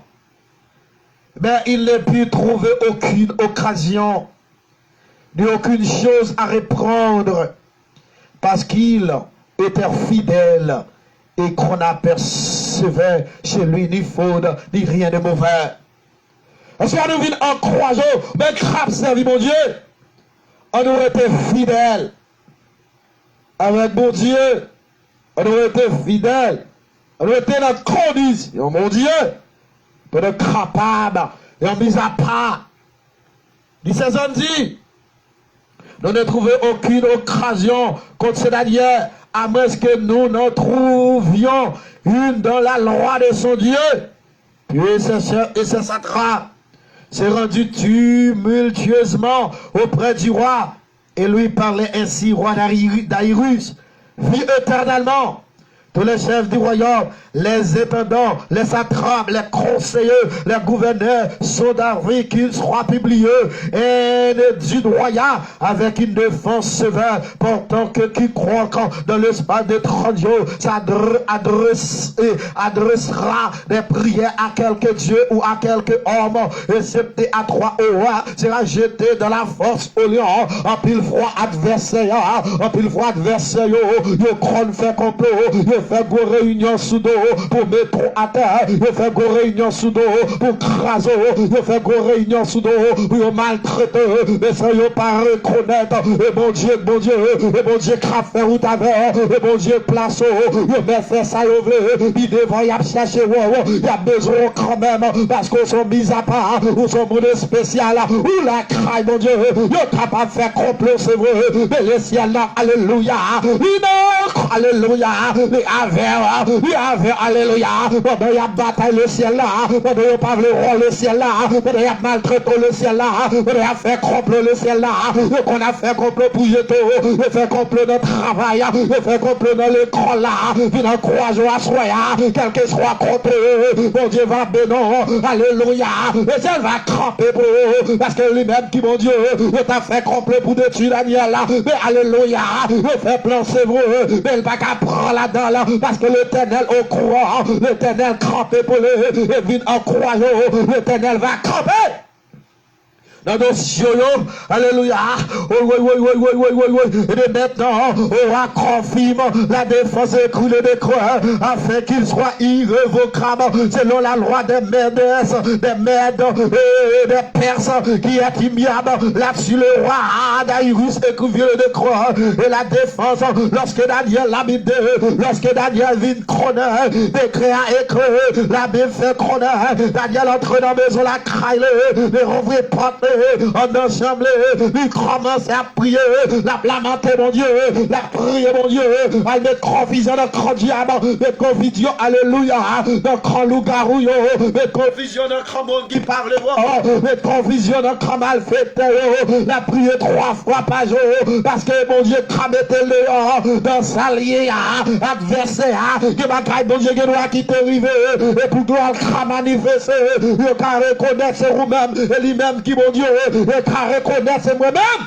Mais il ne put trouver aucune occasion, ni aucune chose à reprendre, parce qu'il était fidèle et qu'on n'apercevait chez lui ni faute, ni rien de mauvais. Parce qu'on nous vient en croisant, mais grave servi mon Dieu. on aurait été fidèle avec mon Dieu. On aurait été fidèle. On aurait été dans la condition, mon Dieu, pour être capable et en mise à part. Il s'est dit, nous ne trouvons aucune occasion contre ce Daniel, à moins que nous n'en trouvions une dans la loi de son Dieu. Puis et ce satrape s'est rendu tumultueusement auprès du roi et lui parlait ainsi, roi d'Aïrus, vit éternellement. Tous les chefs du royaume, les intendants, les satrapes, les conseillers, les gouverneurs sont d'avis qu'il soit publié et du royaume avec une défense sévère, portant que quiconque dans l'espace de 30 jours adressera des prières à quelque Dieu ou à quelque homme, excepté à 3 rois, sera jeté dans la force au lion, en pile froid adversaire, il crône fait complot, il fait go réunion sous dos pour mettre à terre, il fait go réunion sous dos pour craser, il fait go réunion sous dos pour maltraiter, mais ça il pas reconnaître, et bon Dieu, qu'a fait ou t'avais, et bon Dieu place, il met fait ça, il devant y a cherché, il y a besoin quand même, parce qu'on sont mis à part, ou sont monde spécial, ou la craille, mon Dieu, il est capable de faire complot, c'est vrai, mais le ciel là, alléluia, alléluia, il avait, alléluia, pendant il y a bataille le ciel là, pendant il n'y a pas le ciel là, pendant il y a maltraité le ciel là, pendant il y a fait complot le ciel là, qu'on a fait complot pour jeter, il fait complot dans le travail, il fait complot dans l'école là, puis dans le croisement à soi, quel que soit complot, mon Dieu va bénir, alléluia, le ciel va cramper pour eux, parce que lui-même qui, mon Dieu, il t'a fait complot pour détruire Daniel là, mais alléluia, il fait plan c'est vrai, mais il va qu'à prendre là-dedans là, parce que l'Éternel au courant, l'Éternel crampé pour le, et vite en croyant, l'Éternel va camper. Dans nos cieux, alléluia, et maintenant, on va confirmer la défense écoulée des croix, afin qu'il soit irrévocable, selon la loi des Mèdes et des Perses, qui est immuable, là-dessus le roi d'Aïrus écrivit de croix, et la défense, lorsque Daniel l'a mis lorsque Daniel vit chroner, décret à écrire, la Bible fait chroner, Daniel entre dans la maison, la craille, les rouvrir porte, en assemblée, il commence à prier, la lamenter mon Dieu, la prier mon Dieu, à mettre confusion dans le grand diable, mettre confusion, alléluia, dans le grand loup-garou, mettre confusion dans le grand monde qui parle, mettre confusion dans le grand malfaiteur, la prier 3 fois par jour, parce que mon Dieu, cramette le dans sa liée, adversaire, que ma caille, mon Dieu, qui doit quitter arriver, et pour gloire, manifester, il va reconnaître c'est vous-même, et lui-même qui, mon Dieu, et qu'à reconnaître c'est moi-même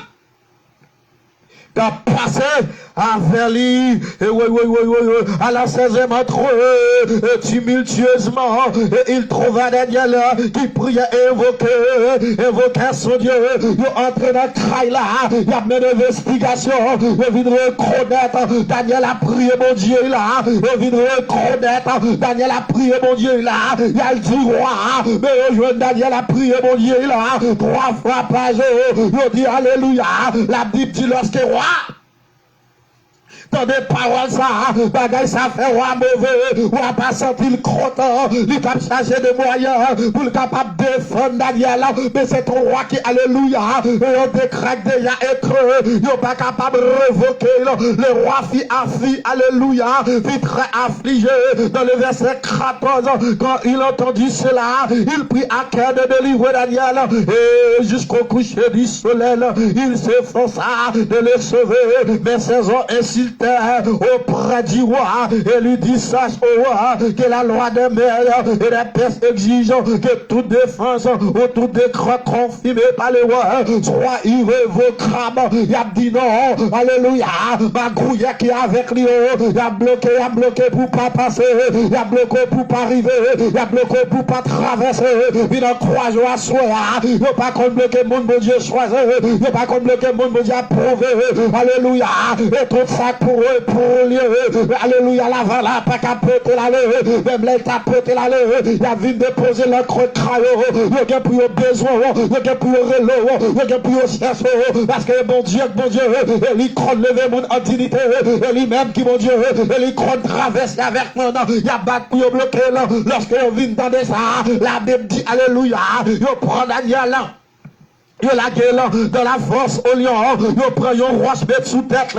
qu'à passer à lui, à la 16e entre eux, tumultueusement, et il trouva Daniel qui priait et invoquait son Dieu, il entrait dans le trail là, il y a une investigation, il vient reconnaître, Daniel a prié mon Dieu là, il vient reconnaître, Daniel a prié mon Dieu là, il y a le du roi, mais Daniel a prié mon Dieu là, 3 fois par jour, il dit alléluia, la Bible dit lorsque roi, dans des paroles ça, bagaille ça fait roi mauvais, ou a pas senti le content, il cap chargé de moyens pour le capable de défendre Daniel, mais c'est ton roi qui, alléluia, et on décrète déjà être, il n'est pas capable de révoquer, le roi fit alléluia, fit très affligé, dans le verset 14, quand il entendit cela, il prit à cœur de délivrer Daniel, et jusqu'au coucher du soleil, il s'efforça de le sauver, mais ses hommes insultés auprès du roi et lui dit sache au roi que la loi des mers et des Perses exige que toute défense ou tout décret confirmé par le roi soit irrévocable. Il a dit non, alléluia, ma grouille qui est avec lui, il a bloqué pour pas passer, il a bloqué pour pas arriver, il a bloqué pour pas traverser, il a croisé à soi, il n'a pas qu'on bloquer mon Dieu choisi, il n'a pas qu'on bloquer mon Dieu approuvé, alléluia, et tout ça pour pour eux, pour lieu. Alléluia, la vala, pas qu'à péter la leu. Même l'état péter la leu. Il a vu déposer le creux de crayon. Il y a pour eux besoin. Il y a pour eux relou. Il y a pour eux chercher. Parce que bon Dieu, il croit lever mon dignité. Et lui-même qui, mon Dieu, il croit traverser avec moi. Il y a battu pour bloquer là. Lorsque vous venez dans ça, la Bible dit, alléluia, il prend Daniel là. Il la gueule dans la force au lion. Il prend un roi sous tête.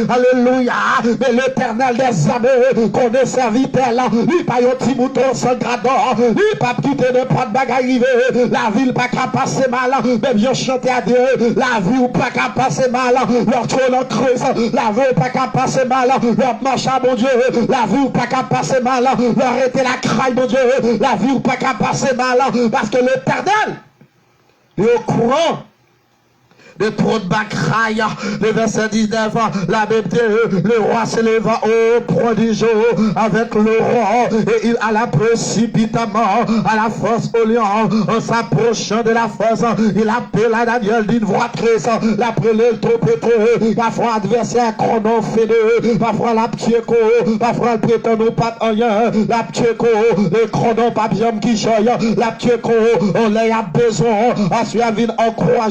Alléluia. Mais l'éternel des armées connaît serviteur là. Il pas un petit mouton sans grador. Il pas quitter de pas de bagaille. La ville pas qu'à passer mal. Même je chante à Dieu. La vie pas qu'à passer mal. Leur trône en creuse. La vie pas qu'à passer mal. Leur marche à mon Dieu. La vie pas qu'à passer mal. Leur était la craille mon Dieu. La vie pas qu'à passer mal. Parce que l'éternel et au courant de trop de bacraille, le verset 19, la Bible dit, le roi s'éleva au prodige avec le roi, et il alla précipitamment à la fosse au lion, en s'approchant de la fosse, il appela Daniel d'une voix triste, l'appelait le trompette, parfois adversaire chrono fédé, parfois la ptieko, parfois le prétend pas rien, la ptieko, le chrono pas bien qui choye, la ptieko, on l'a besoin, à suivre en croix,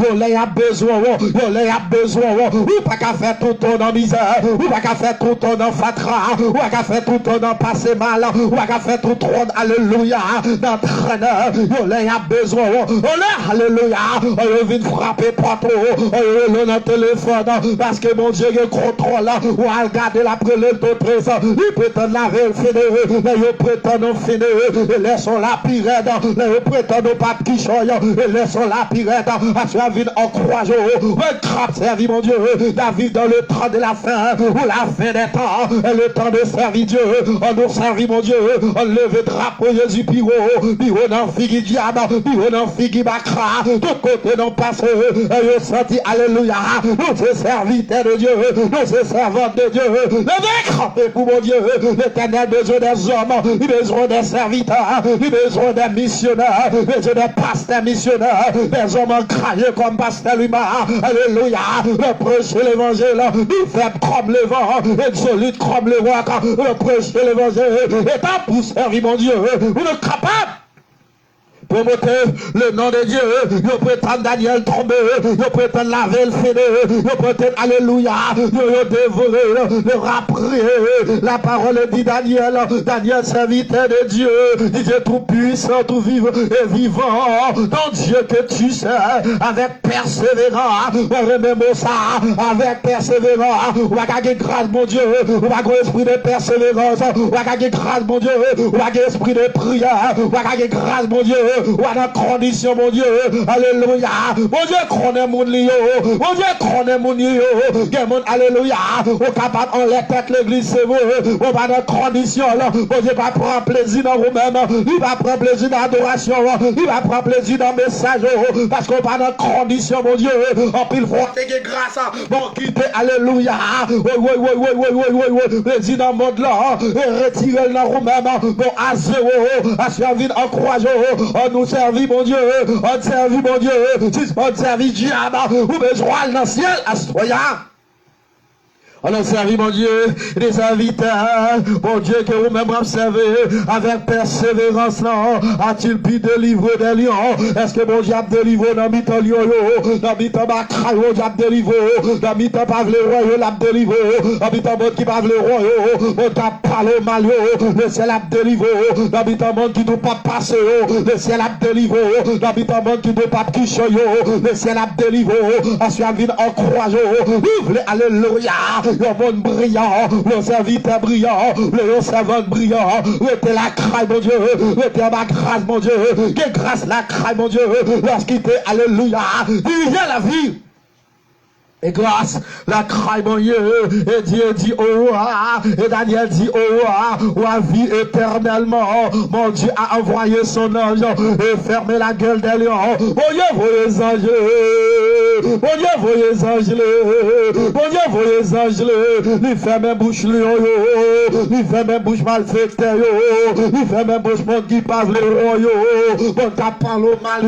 on l'a besoin, on a besoin, ou pas qu'à faire tout ton en misère, ou pas qu'à faire tout ton en fatra, ou pas qu'à faire tout ton en passer mal, ou pas qu'à faire tout ton alléluia, d'entraîneur, on a besoin, on a alléluia, on vient frapper partout, on a téléphone, parce que mon Dieu est contrôle, ou à regarder la prélève de présent, il prétend laver le fédéré, mais il prétend nous finir, et laissons la pirate, il prétend nous pas qui choye, et laissons la pirate, à suivre en croix, crabe servi mon Dieu, David dans le temps de la fin, ou la fin des temps, et le temps de servir Dieu, on nous servit mon Dieu, on levait drapeau Jésus piro dans figi diable, piro dans figi bacra, tout côté non passé, et senti alléluia, nous sommes serviteurs de Dieu, nous sommes servants de Dieu, levez crampé pour mon Dieu, l'éternel besoin des hommes, il besoin des serviteurs, il besoin des missionnaires, il besoin des pasteurs missionnaires, des hommes craillés comme pasteur lui-même, alléluia, le prêcher l'évangile, il fait comme le vent, et solide comme le roi, le prêcher l'évangile, et t'as pour servir mon Dieu, vous êtes capable pour monter le nom de Dieu, nous prétendons Daniel tomber, nous prétendons laver le fédé, nous prétendons alléluia, nous dévorer, nous rapprier, la parole dit Daniel, Daniel serviteur de Dieu, Dieu tout puissant, tout vivant et vivant, ton Dieu que tu sais, avec persévérance, on remet ça, avec persévérance, on va gagner grâce mon Dieu, on va gagner esprit de persévérance, on va gagner grâce mon Dieu, on va gagner esprit de prière, on va gagner grâce mon Dieu, ou à la condition, mon Dieu, alléluia, mon Dieu, connaît mon lieu, mon Dieu, connaît mon lieu, alléluia, au capable, on les tête l'église, c'est vous, on va dans condition, mon Dieu va prendre plaisir dans vous-même, il va prendre plaisir dans l'adoration, il va prendre plaisir dans le message, parce qu'on va dans condition, mon Dieu, en pile forte et grâce, bon, quitter, alléluia, oui, plaisir dans le monde là, et retirer dans vous-même, bon, à zéro, à servir en croisant, on nous servit mon Dieu, on servit mon Dieu, si on servit diable, ou besoin dans le ciel, à ce on a servi, mon Dieu, des serviteurs, mon Dieu, que vous-même observez avec persévérance, là, a-t-il pu délivrer des lions? Est-ce que mon Dieu a délivré dans mi-temps lion, dans mi-temps bacraille, mon Dieu a délivré, dans mi-temps pas le roi, il a délivré, dans mi-temps monde qui pas le roi, mon Dieu a parlé au mal, le ciel a délivré, dans mi-temps monde qui ne doit pas passer, le ciel a délivré, dans mi-temps monde qui ne doit pas toucher, le ciel a délivré, à suivre en croix, vive alléluia. Le monde brillant, le serviteur brillant, le servant brillant, était la craie, mon Dieu, était ma grâce, mon Dieu, que grâce la craie, mon Dieu, lorsqu'il était, alléluia, dirigez la vie. Et grâce, la craie, mon Dieu, et Dieu dit, oh, et Daniel dit, oh, vie éternellement, mon Dieu a envoyé son ange et fermé la gueule des lions. Mon Dieu, voyez les anges, mon Dieu, voyez les anges, mon Dieu, voyez les anges, il fait même bouche lion, il fait même bouche malfaiteur, il fait même bouche monde qui parle le roi, mon qui parle au mal,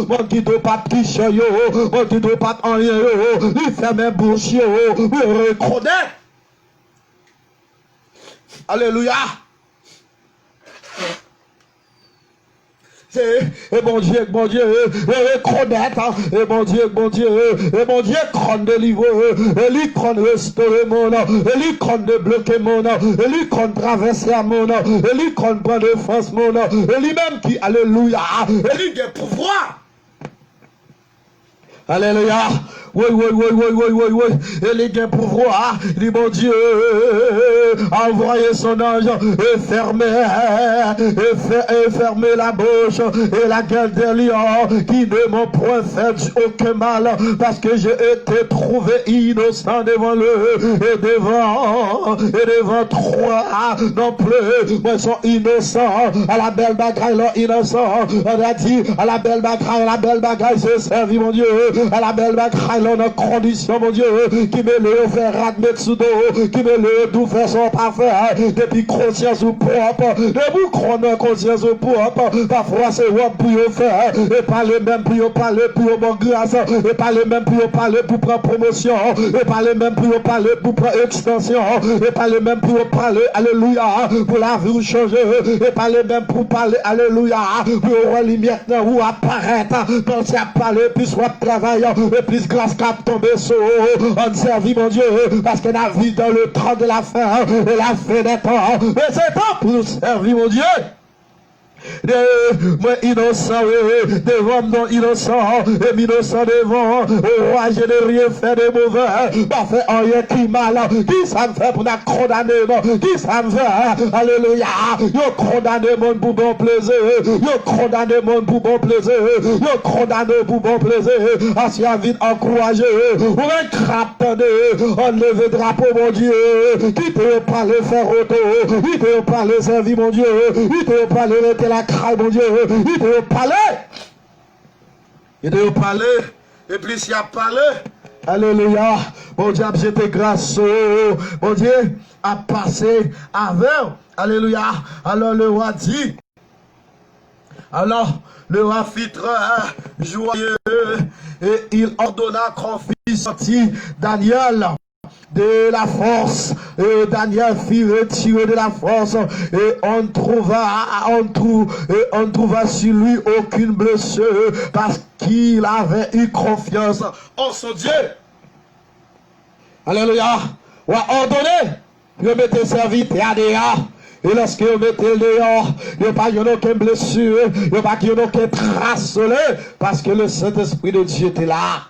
mon qui ne pas tricher, mon qui ne pas en rien, il fait même bouche, il reconnaît Alléluia. Et mon Dieu, reconnaître, et mon Dieu, qu'on délivre, et lui qu'on restaure mon nom, et lui qu'on débloque mon nom, et lui qu'on traverse mon nom, et lui qu'on prend défense mon nom, et lui-même qui, alléluia, et lui qui est pouvoir. Alléluia. Oui. Et les gars pouvoir, dit mon Dieu, envoyer son ange et fermer la bouche et la gueule des lions qui ne m'ont point fait aucun mal parce que j'ai été trouvé innocent devant eux et devant trois non plus. Moi, ils sont innocents. À la belle bagaille, là, innocent. On a dit, à la belle bagaille, c'est servi, mon Dieu. À la belle bagaille, là, on a condition, mon Dieu, qui me le fait radmettre sous dos, qui me le tout faire son parfait, depuis conscience ou propre, depuis qu'on conscience ou propre, parfois c'est what pour y faire, et pas les mêmes pour y parler, pour y bon grâce, et pas les mêmes pour y parler pour prendre promotion, et pas les mêmes pour y parler pour prendre extension, et pas les mêmes pour y parler, alléluia, pour la vie changer, et pas les mêmes pour parler, alléluia, pour voir lumière ou apparaître, penser à parler, puis soit travaillant, et plus grâce qu'à tomber sur on servit mon Dieu parce qu'on a vu dans le temps de la fin et la fin des temps mais c'est temps pour nous servir mon Dieu. Moi innocent, devant mon innocent, et innocent devant, roi, je n'ai rien fait de mauvais, pas fait rien qui mal, qui ça me fait pour la condamner, qui ça me fait, alléluia, yo condamné mon pour bon plaisir, yo condamné mon pour bon plaisir, yo condamné pour bon plaisir, ancien vite encouragé, ou un crape, on lève drapeau mon Dieu, qui peut pas le faire auto, qui peut pas le servir mon Dieu, qui peut pas le mettre la crainte mon Dieu, il peut parler. Il peut parler. Et puis s'il a parlé, alléluia, mon Dieu, j'étais grâce, mon Dieu, a passé avec, alléluia. Alors le roi dit, alors le roi fit très joyeux, et il ordonna qu'on fit sortir Daniel de la force, et Daniel fut retiré de la force, et on trouva sur lui aucune blessure parce qu'il avait eu confiance en son Dieu. Alléluia. On a ordonné, je m'étais servi à dehors. Et lorsque vous mettez le dehors, il n'y a pas aucune blessure, il n'y a pas aucune trace, parce que le Saint-Esprit de Dieu était là.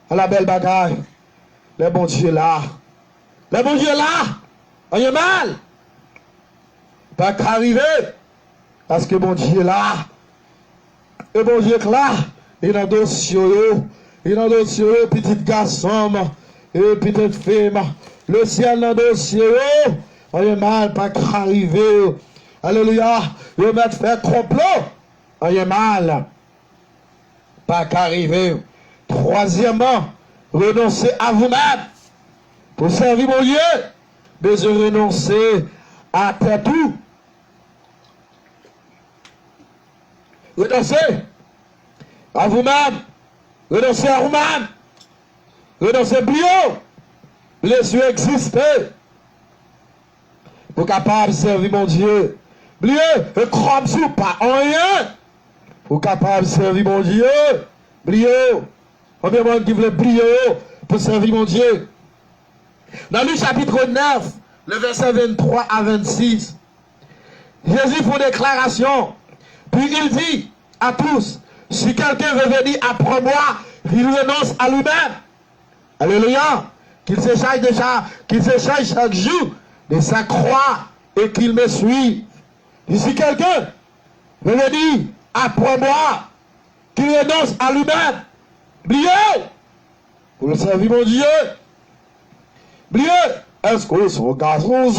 À la belle bagaille. Le bon Dieu là. Le bon Dieu là. On y a mal. Pas qu'arriver. Parce que bon Dieu là. Le bon Dieu là. Il a dossier. Il a dossier. Petit garçon. Et petite femme. Le ciel dans dossier. On y a mal. Pas qu'arriver. Alléluia. Il va faire complot. On y a mal. Pas qu'arriver. Troisièmement. Renoncez à vous-même pour servir mon Dieu, mais je renoncer à tout. Renoncez à vous-même, renoncez à vous-même, renoncez bio. Les yeux existent pour capable de servir mon Dieu. Blieu, croire sur pas en rien pour capable de servir mon Dieu. Blieu. Combien de monde qui veut prier pour servir mon Dieu? Dans le chapitre 9, le verset 23 à 26, Jésus fait une déclaration. Puis il dit à tous, si quelqu'un veut venir après moi, il renonce à lui-même. Alléluia. Qu'il s'échange chaque jour de sa croix et qu'il me suive. Et si quelqu'un veut venir après moi, qu'il renonce à lui-même. Blieu, pour le servir mon Dieu. Blieu, est-ce que son garçon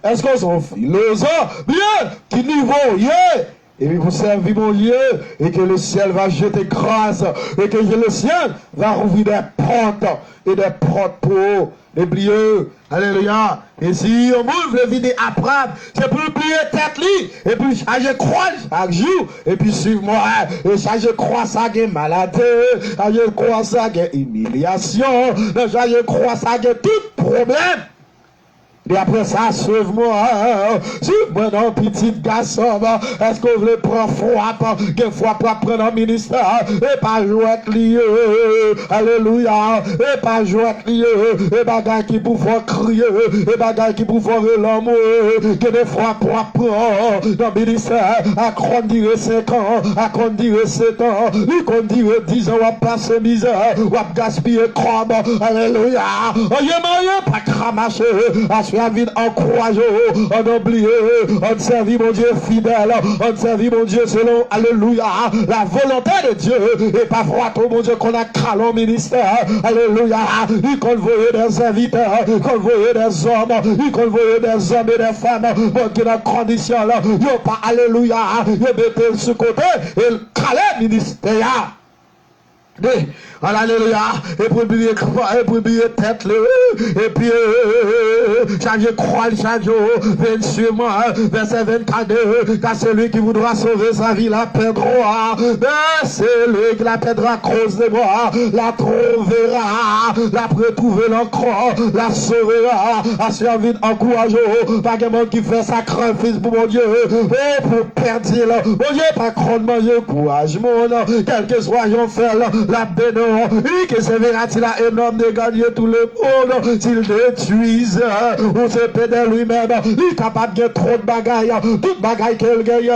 est-ce que son philosophe? Blieu, qui niveau, yeah. Et puis vous servir mon Dieu, et que le ciel va jeter grâce, et que le ciel va rouvrir des portes, et des portes pour les blieux. Alléluia. Et si on veut venir apprendre, c'est pour plier tête li, et puis chaque croix chaque jour, et puis suivre-moi, et chaque croix ça gagne maladie, chaque croix ça gagne humiliation, chaque croix ça gagne tout problème. Et après ça, sauve-moi. Sauve-moi dans petit garçon. Est-ce que vous voulez prendre froid? Quelle fois pour prendre un ministère? Et pas jouer avec lui. Alléluia. Et pas jouer avec lui. Et bagaille qui pouvait crier. Et bagaille qui pouvait l'amour. Que des fois pour prendre dans le ministère. À qu'on dirait 5 ans. À qu'on dirait 7 ans. Et qu'on dirait 10 ans. On va passer misère. On va gaspiller crâne. Alléluia. On y est pas cramacher. La vie encouragée, on oublie, on servit mon Dieu fidèle, on servit mon Dieu selon, alléluia, la volonté de Dieu, et pas froid, mon Dieu, qu'on a calé au ministère, alléluia, qu'on voyait des serviteurs, qu'on voyait des hommes, qu'on voyait des hommes et des femmes, qui dans condition là, yo pas, alléluia, yo mettez ce côté, et calé ministère. Alléluia, et pour oublier tête, et puis changer croix chaque jour, viens sur moi, verset 24, car celui qui voudra sauver sa vie la perdra, mais celui qui la perdra à cause de moi, la trouvera, la retrouver encore, la sauvera, à servir encourageant, pas quelqu'un qui fait sacrifice pour mon Dieu, et pour perdre, mon Dieu, pas qu'on mange encouragement, quel que soit j'en fais la bénédiction. Que se verra-t-il à un homme de gagner tout le monde s'il détruise ou se pède lui-même? Il est capable de trop de bagailles, toute bagaille qu'il gagne,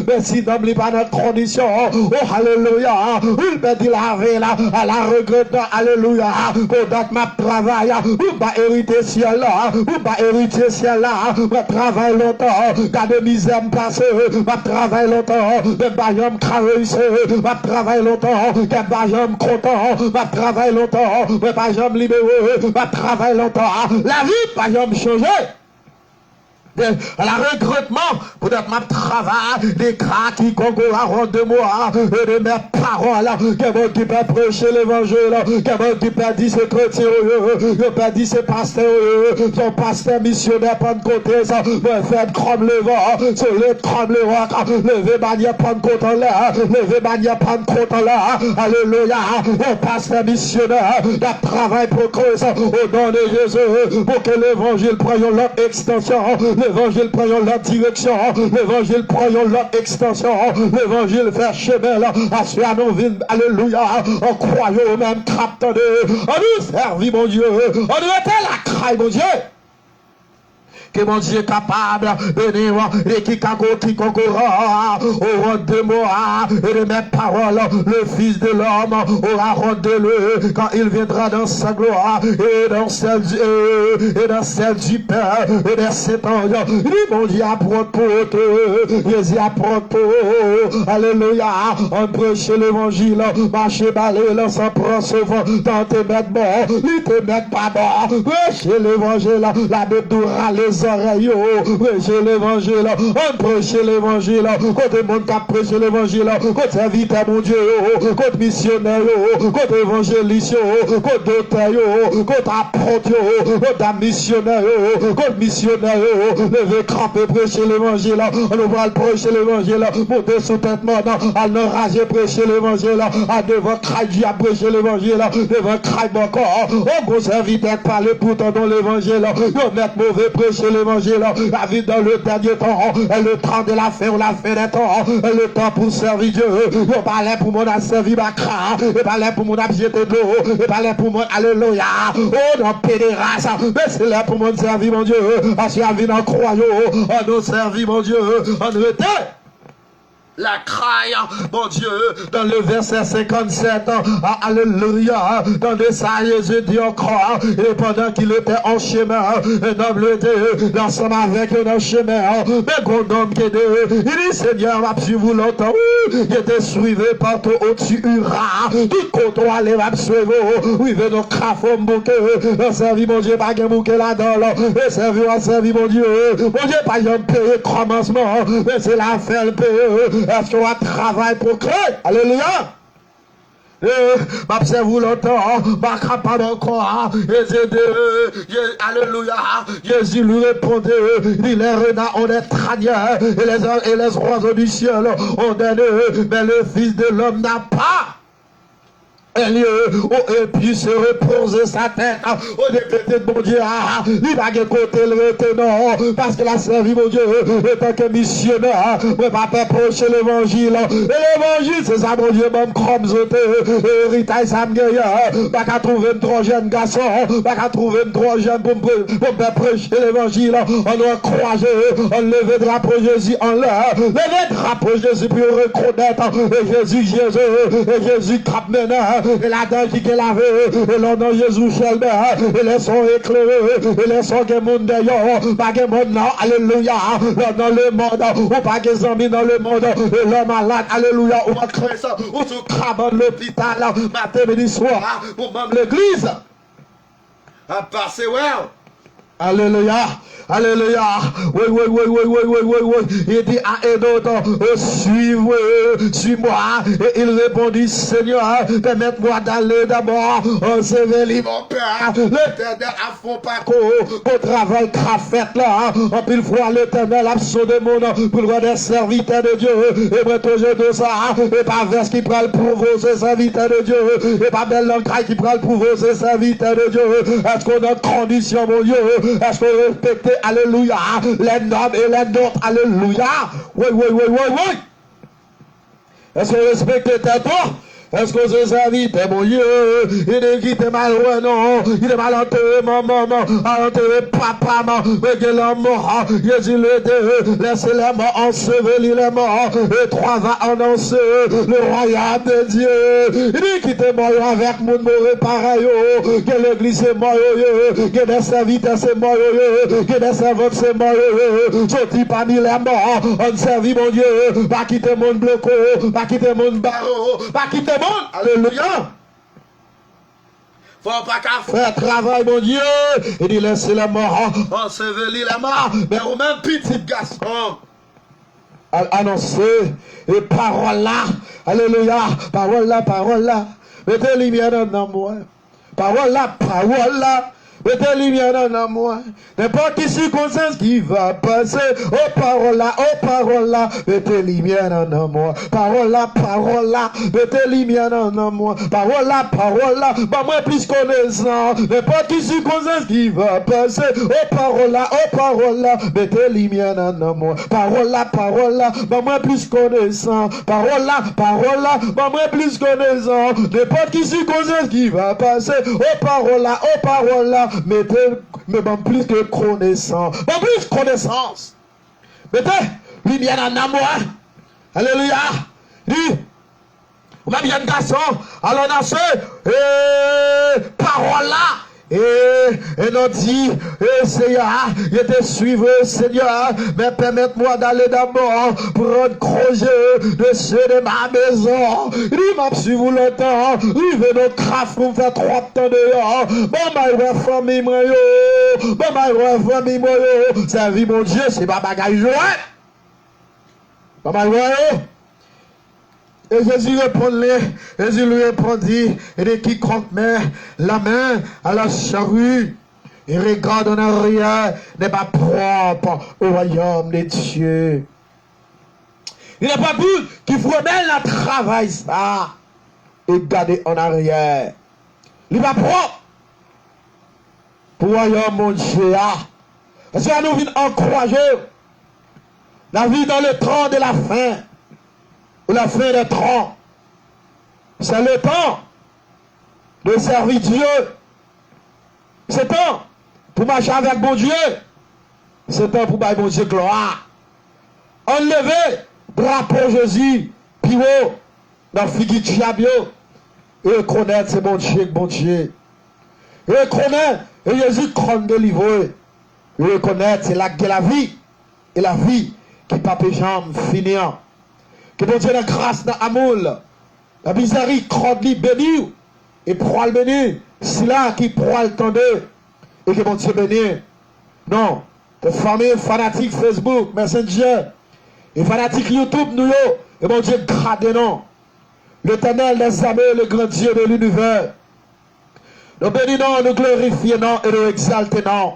mais si l'homme n'est pas dans condition, oh alléluia, il peut dire la vie là, à la regrette, alléluia, pendant que ma travail, ou pas hériter ciel là, ou pas hériter ciel là, ma travail longtemps, garde misère me passe, ma travail longtemps, de baillon caresse, ma travail longtemps, que baillon content. Va travailler longtemps, mais pas jamais libéré, va travailler longtemps. La vie, pas jamais changé. La regrettement, peut-être ma travail, des cas qui concourent de moi, et de mes paroles, que qui peut prêcher l'évangile, que qui peut dire ce chrétien, que peut dire ce pasteur, son pasteur missionnaire Pentecôte, ça me fait comme le vent, sur le tremble le roc, lever manière Pentecôte en l'air, lever manière Pentecôte en l'air, alléluia, mon pasteur missionnaire, la travail pour Christ, au nom de Jésus, pour que l'évangile prenne l'autre extension, l'évangile prend leur direction, l'évangile prend leur extension, l'évangile fait chemin là, à ce à nos villes, alléluia, en croyant même captant de, on nous servit mon Dieu, on nous était la craie mon Dieu. Que mon Dieu est capable de venir et qui concourra au rang de moi et de mes paroles, le Fils de l'homme aura rendu-le quand il viendra dans sa gloire et dans celle du Père et des sept anges. Il dit mon Dieu apprend pour Jésus apprend pour, alléluia, on prêche l'évangile, marcher balai, s'en prend souvent dans tes maîtres morts, il te met pas mort, prêcher l'évangile, la Bible durera les oreilles, prêcher l'évangile, on prêche l'évangile, côté monde qui a prêché l'évangile, côté serviteur mon Dieu, côté missionnaire, côté évangéliste, côté auteur, côté apôtre, côté missionnaire, côté missionnaire, levez camper, prêcher l'évangile, on va prêcher l'évangile, monter sous tête mort, à l'enrager, prêcher l'évangile, à devant crailler, à prêcher l'évangile, devant crailler encore, on gros serviteur parler pour ton nom l'évangile, on met mauvais prêcher l'évangile, la vie dans le dernier temps, le temps de la fin, on la fait des temps, le temps pour servir Dieu, on parlait pour mon servir ma crainte, on parlait pour mon jeter de l'eau, on parlait pour mon alléluia, oh non pédérace, mais c'est là pour mon servir mon Dieu, à servir dans croyant, on nous servir mon Dieu, on était la craille, mon Dieu, dans le verset 57, alléluia, dans le ça, Jésus dit encore, et pendant qu'il était en chemin, un homme le dit, ensemble avec un chemin, mais grand homme qui est il dit, Seigneur, m'a suivi longtemps, il était suivi partout au-dessus, tout côté aller, m'a suivi, oui, venons crafon bouquet, on servit mon Dieu, pas qu'un bouquet là-dedans, et servi mon Dieu, pas un payer commencement, mais c'est la fin le payer. Est-ce qu'on va travailler pour créer? Alléluia! M'observe longtemps, ma capable encore, alléluia, Jésus lui répondait, il les renards ont des tranières, et les oiseaux du ciel ont des nœuds, mais le Fils de l'homme n'a pas. un lieu où il puisse reposer sa tête au décrété de mon Dieu. Il va côté le retenant parce qu'il a servi mon Dieu en tant que missionnaire. Mais pas approcher l'évangile. Et l'évangile, c'est ça mon Dieu, même comme zoté. Héritage, ça me gagne. Pas qu'à trouver un trop jeune garçon. Pas qu'à trouver un trop jeune pour me prêcher l'évangile. On doit croiser, on lever le drapeau Jésus en l'air. Lever le drapeau Jésus pour reconnaître Jésus, et Jésus cap maintenant. Et la dent qui est lavée, et l'on a Jésus chelbe, et les sons éclairés, et les sons qui monde d'ailleurs, pas de monde non, alléluia, dans le monde, ou pas de amis dans le monde, et l'homme malade, alléluia, ou en crèche, ou sous crabe dans l'hôpital, matin, midi, soir, ou même l'église. À passer, ouais. Alléluia, alléluia. Oui. Il dit à un autre, suis-moi. Et il répondit, Seigneur, permette-moi d'aller d'abord ensevelir mon père. L'éternel a fond parcours au travail qu'a fait là. En pile fois, l'éternel a sauvé mon nom pour le voir des serviteurs de Dieu. Et moi, toujours de ça. Et pas vers qui prend pour vos serviteurs de Dieu. Et pas belle langue qui prend pour vos serviteurs de Dieu. Est-ce qu'on a une condition, mon Dieu? Est-ce qu'on respecte, alléluia, les normes et les nôtres, alléluia? Oui. Est-ce qu'on respecte tes droits? Est-ce que se servit, mon Dieu? Il est qui t'es malheureux, non? Il est mal enterré, maman, enterré, papa, mais que la mort, Jésus le Dieu, laissez les morts ensevelir les morts, et trois va annoncer le royaume de Dieu. Il dit qui t'es mort avec mon mort pareil, que l'église est mort, que des serviteurs c'est mort, que des servantes c'est mort, sorti parmi les morts, on servit mon Dieu, pas quitter mon bloco, pas quitter mon barreau, pas quitter alléluia. Faut pas qu'à faire travail, mon Dieu. Il dit laissez les morts, ensevelir les morts. Mais au même petit garçon, annoncer et parole là. Alléluia. Parole là. Mettez lumière dans moi. Parole là. Mettez lumière dans moi. N'importe quelle circonstance qui va passer. Oh parole là. Mettez lumière dans moi. Parole là. Mettez lumière dans moi. Parole là. Bah moi plus connaissant. N'importe quelle circonstance qui va passer. Oh parole là. Mettez lumière dans moi. Parole là. Bah moi plus connaissant. Parole là. Bah moi plus connaissant. N'importe quelle circonstance qui va passer. Oh parole là. Mais plus que connaissance. Plus connaissance. Mettez lumière en moi. Alléluia. Dis, on va bien garçon. Alors on a ce parole là. Et nous dit, Seigneur, je te suivre, Seigneur, mais permette-moi d'aller d'abord pour rendre congé de ceux de ma maison. Il m'a suivi longtemps, il veut nos crafts pour faire 3 temps dehors. Famille, servi mon Dieu, c'est pas bagaille jouet. Et Jésus lui répondit, et de quiconque met la main à la charrue et regarde en arrière n'est pas propre au royaume de Dieu. Il n'est pas plus qu'il faut même la travail ça et garder en arrière. Il n'est pas propre pour le royaume mon Dieu. Parce que nous venons encourager la vie dans le temps de la fin. Ou la fin des temps. C'est le temps de servir Dieu. C'est le temps pour marcher avec bon Dieu. C'est le temps pour bailler bon Dieu gloire. Enlever drapeau Jésus, puis dans figure diable, et reconnaître c'est bon Dieu. Et reconnaître, et Jésus compte délivrer. Et reconnaître c'est l'acte de la vie. Et la vie qui pas péché finir. Que bon Dieu la grâce dans l'amour, la miséricorde lui bénit, et pour le bénir, c'est là qui pourra le tendre, et que bon Dieu bénit. Non, les familles fanatiques Facebook, Messenger, et fanatiques YouTube, nous, et bon Dieu grade non. L'éternel des armées, le grand Dieu de l'univers. Nous bénissons, nous glorifions et nous exaltons.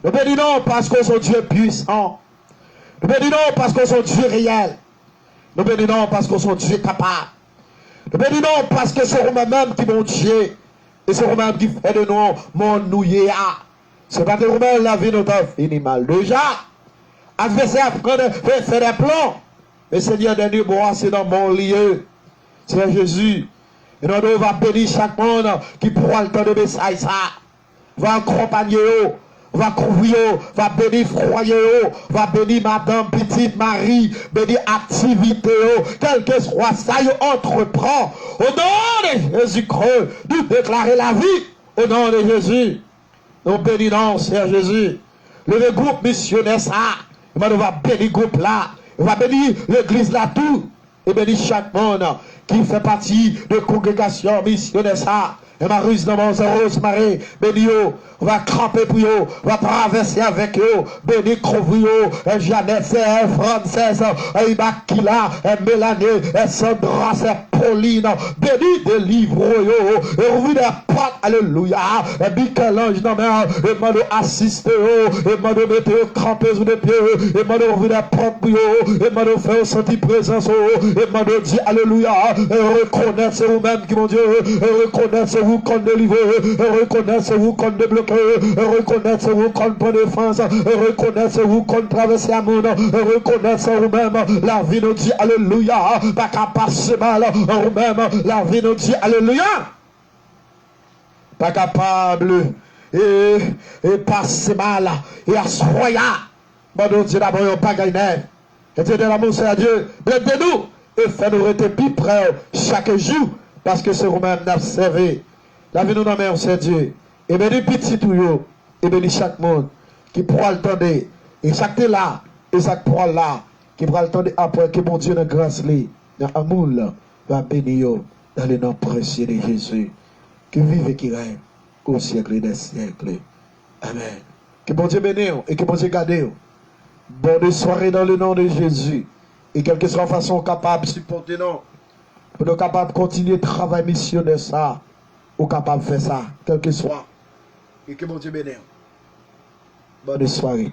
Nous bénissons parce que son Dieu puissant. Nous bénissons parce que son Dieu réel. Nous bénissons parce que son Dieu capable. Nous bénissons parce que c'est vous-même qui m'ont Dieu. Et c'est vous-même qui fait de nous mon nouillé. C'est pas de vous-même la vie nous a fini mal. Déjà, adversaire fait des plans. Mais Seigneur, dernier bois, c'est dans mon lieu. C'est Jésus. Et nous va bénir chaque monde qui pourra le temps de message ça. Va accompagner eux. Va couvrir, va bénir foyer, va bénir madame petite Marie, bénir activité, quel que soit ça, il entreprend. Au nom de Jésus-Christ, nous déclarer la vie. Au nom de Jésus, nous bénissons, Seigneur Jésus. Le groupe missionnaire, ça, on va bénir le groupe là, on va bénir l'église là tout, et bénir chaque monde qui fait partie de congrégation missionnaire, ça. Et ma ruse dans mon Rosemary, béni, on va camper pour eux, on va traverser avec eux, béni, Crovio, Jeannette, Française, Ibakila, Mélanie, Sandra, Pauline, béni, délivre eux, et ouvre des portes, alléluia, et Michel-Ange, non mais, et m'a assisté eux, et m'a mettre eux camper sous les pieds, et m'a ouvrir des portes pour eux, et m'a fait sentir présence, et m'a dit, alléluia, et reconnaître vous-même qui mon Dieu, et reconnaître vous qu'on délivre, reconnaissez-vous qu'on débloque, reconnaissez-vous qu'on prend défense, reconnaissez-vous qu'on traverse la monde, reconnaissez vous-même, la vie nous dit alléluia, pas qu'à passer mal, vous-même, la vie nous dit alléluia, pas capable, et passer mal, et assoya, bon nous dit d'abord, pas gagner, et Dieu de l'amour, c'est à Dieu, aidez-nous, et faites-nous rester plus près chaque jour, parce que c'est vous-même d'observer. La vie nous nomme, c'est Dieu. Et bénis petit tout, et bénis chaque monde qui pourra le tendre. Et chaque là, et chaque pourra là, qui pourra le tendre après que mon Dieu dans grâce, dans l'amour, va bénir dans le nom précieux de Jésus. Qui vive et qui règne au siècle des siècles. Amen. Que mon Dieu bénisse et que mon Dieu garde. Bonne soirée dans le nom de Jésus. Et quelle que soit la façon capable de supporter nous, pour nous capables de continuer le travail missionnaire ça. Ou capable de faire ça, quel que soit. Et que mon Dieu bénisse. Bonne soirée.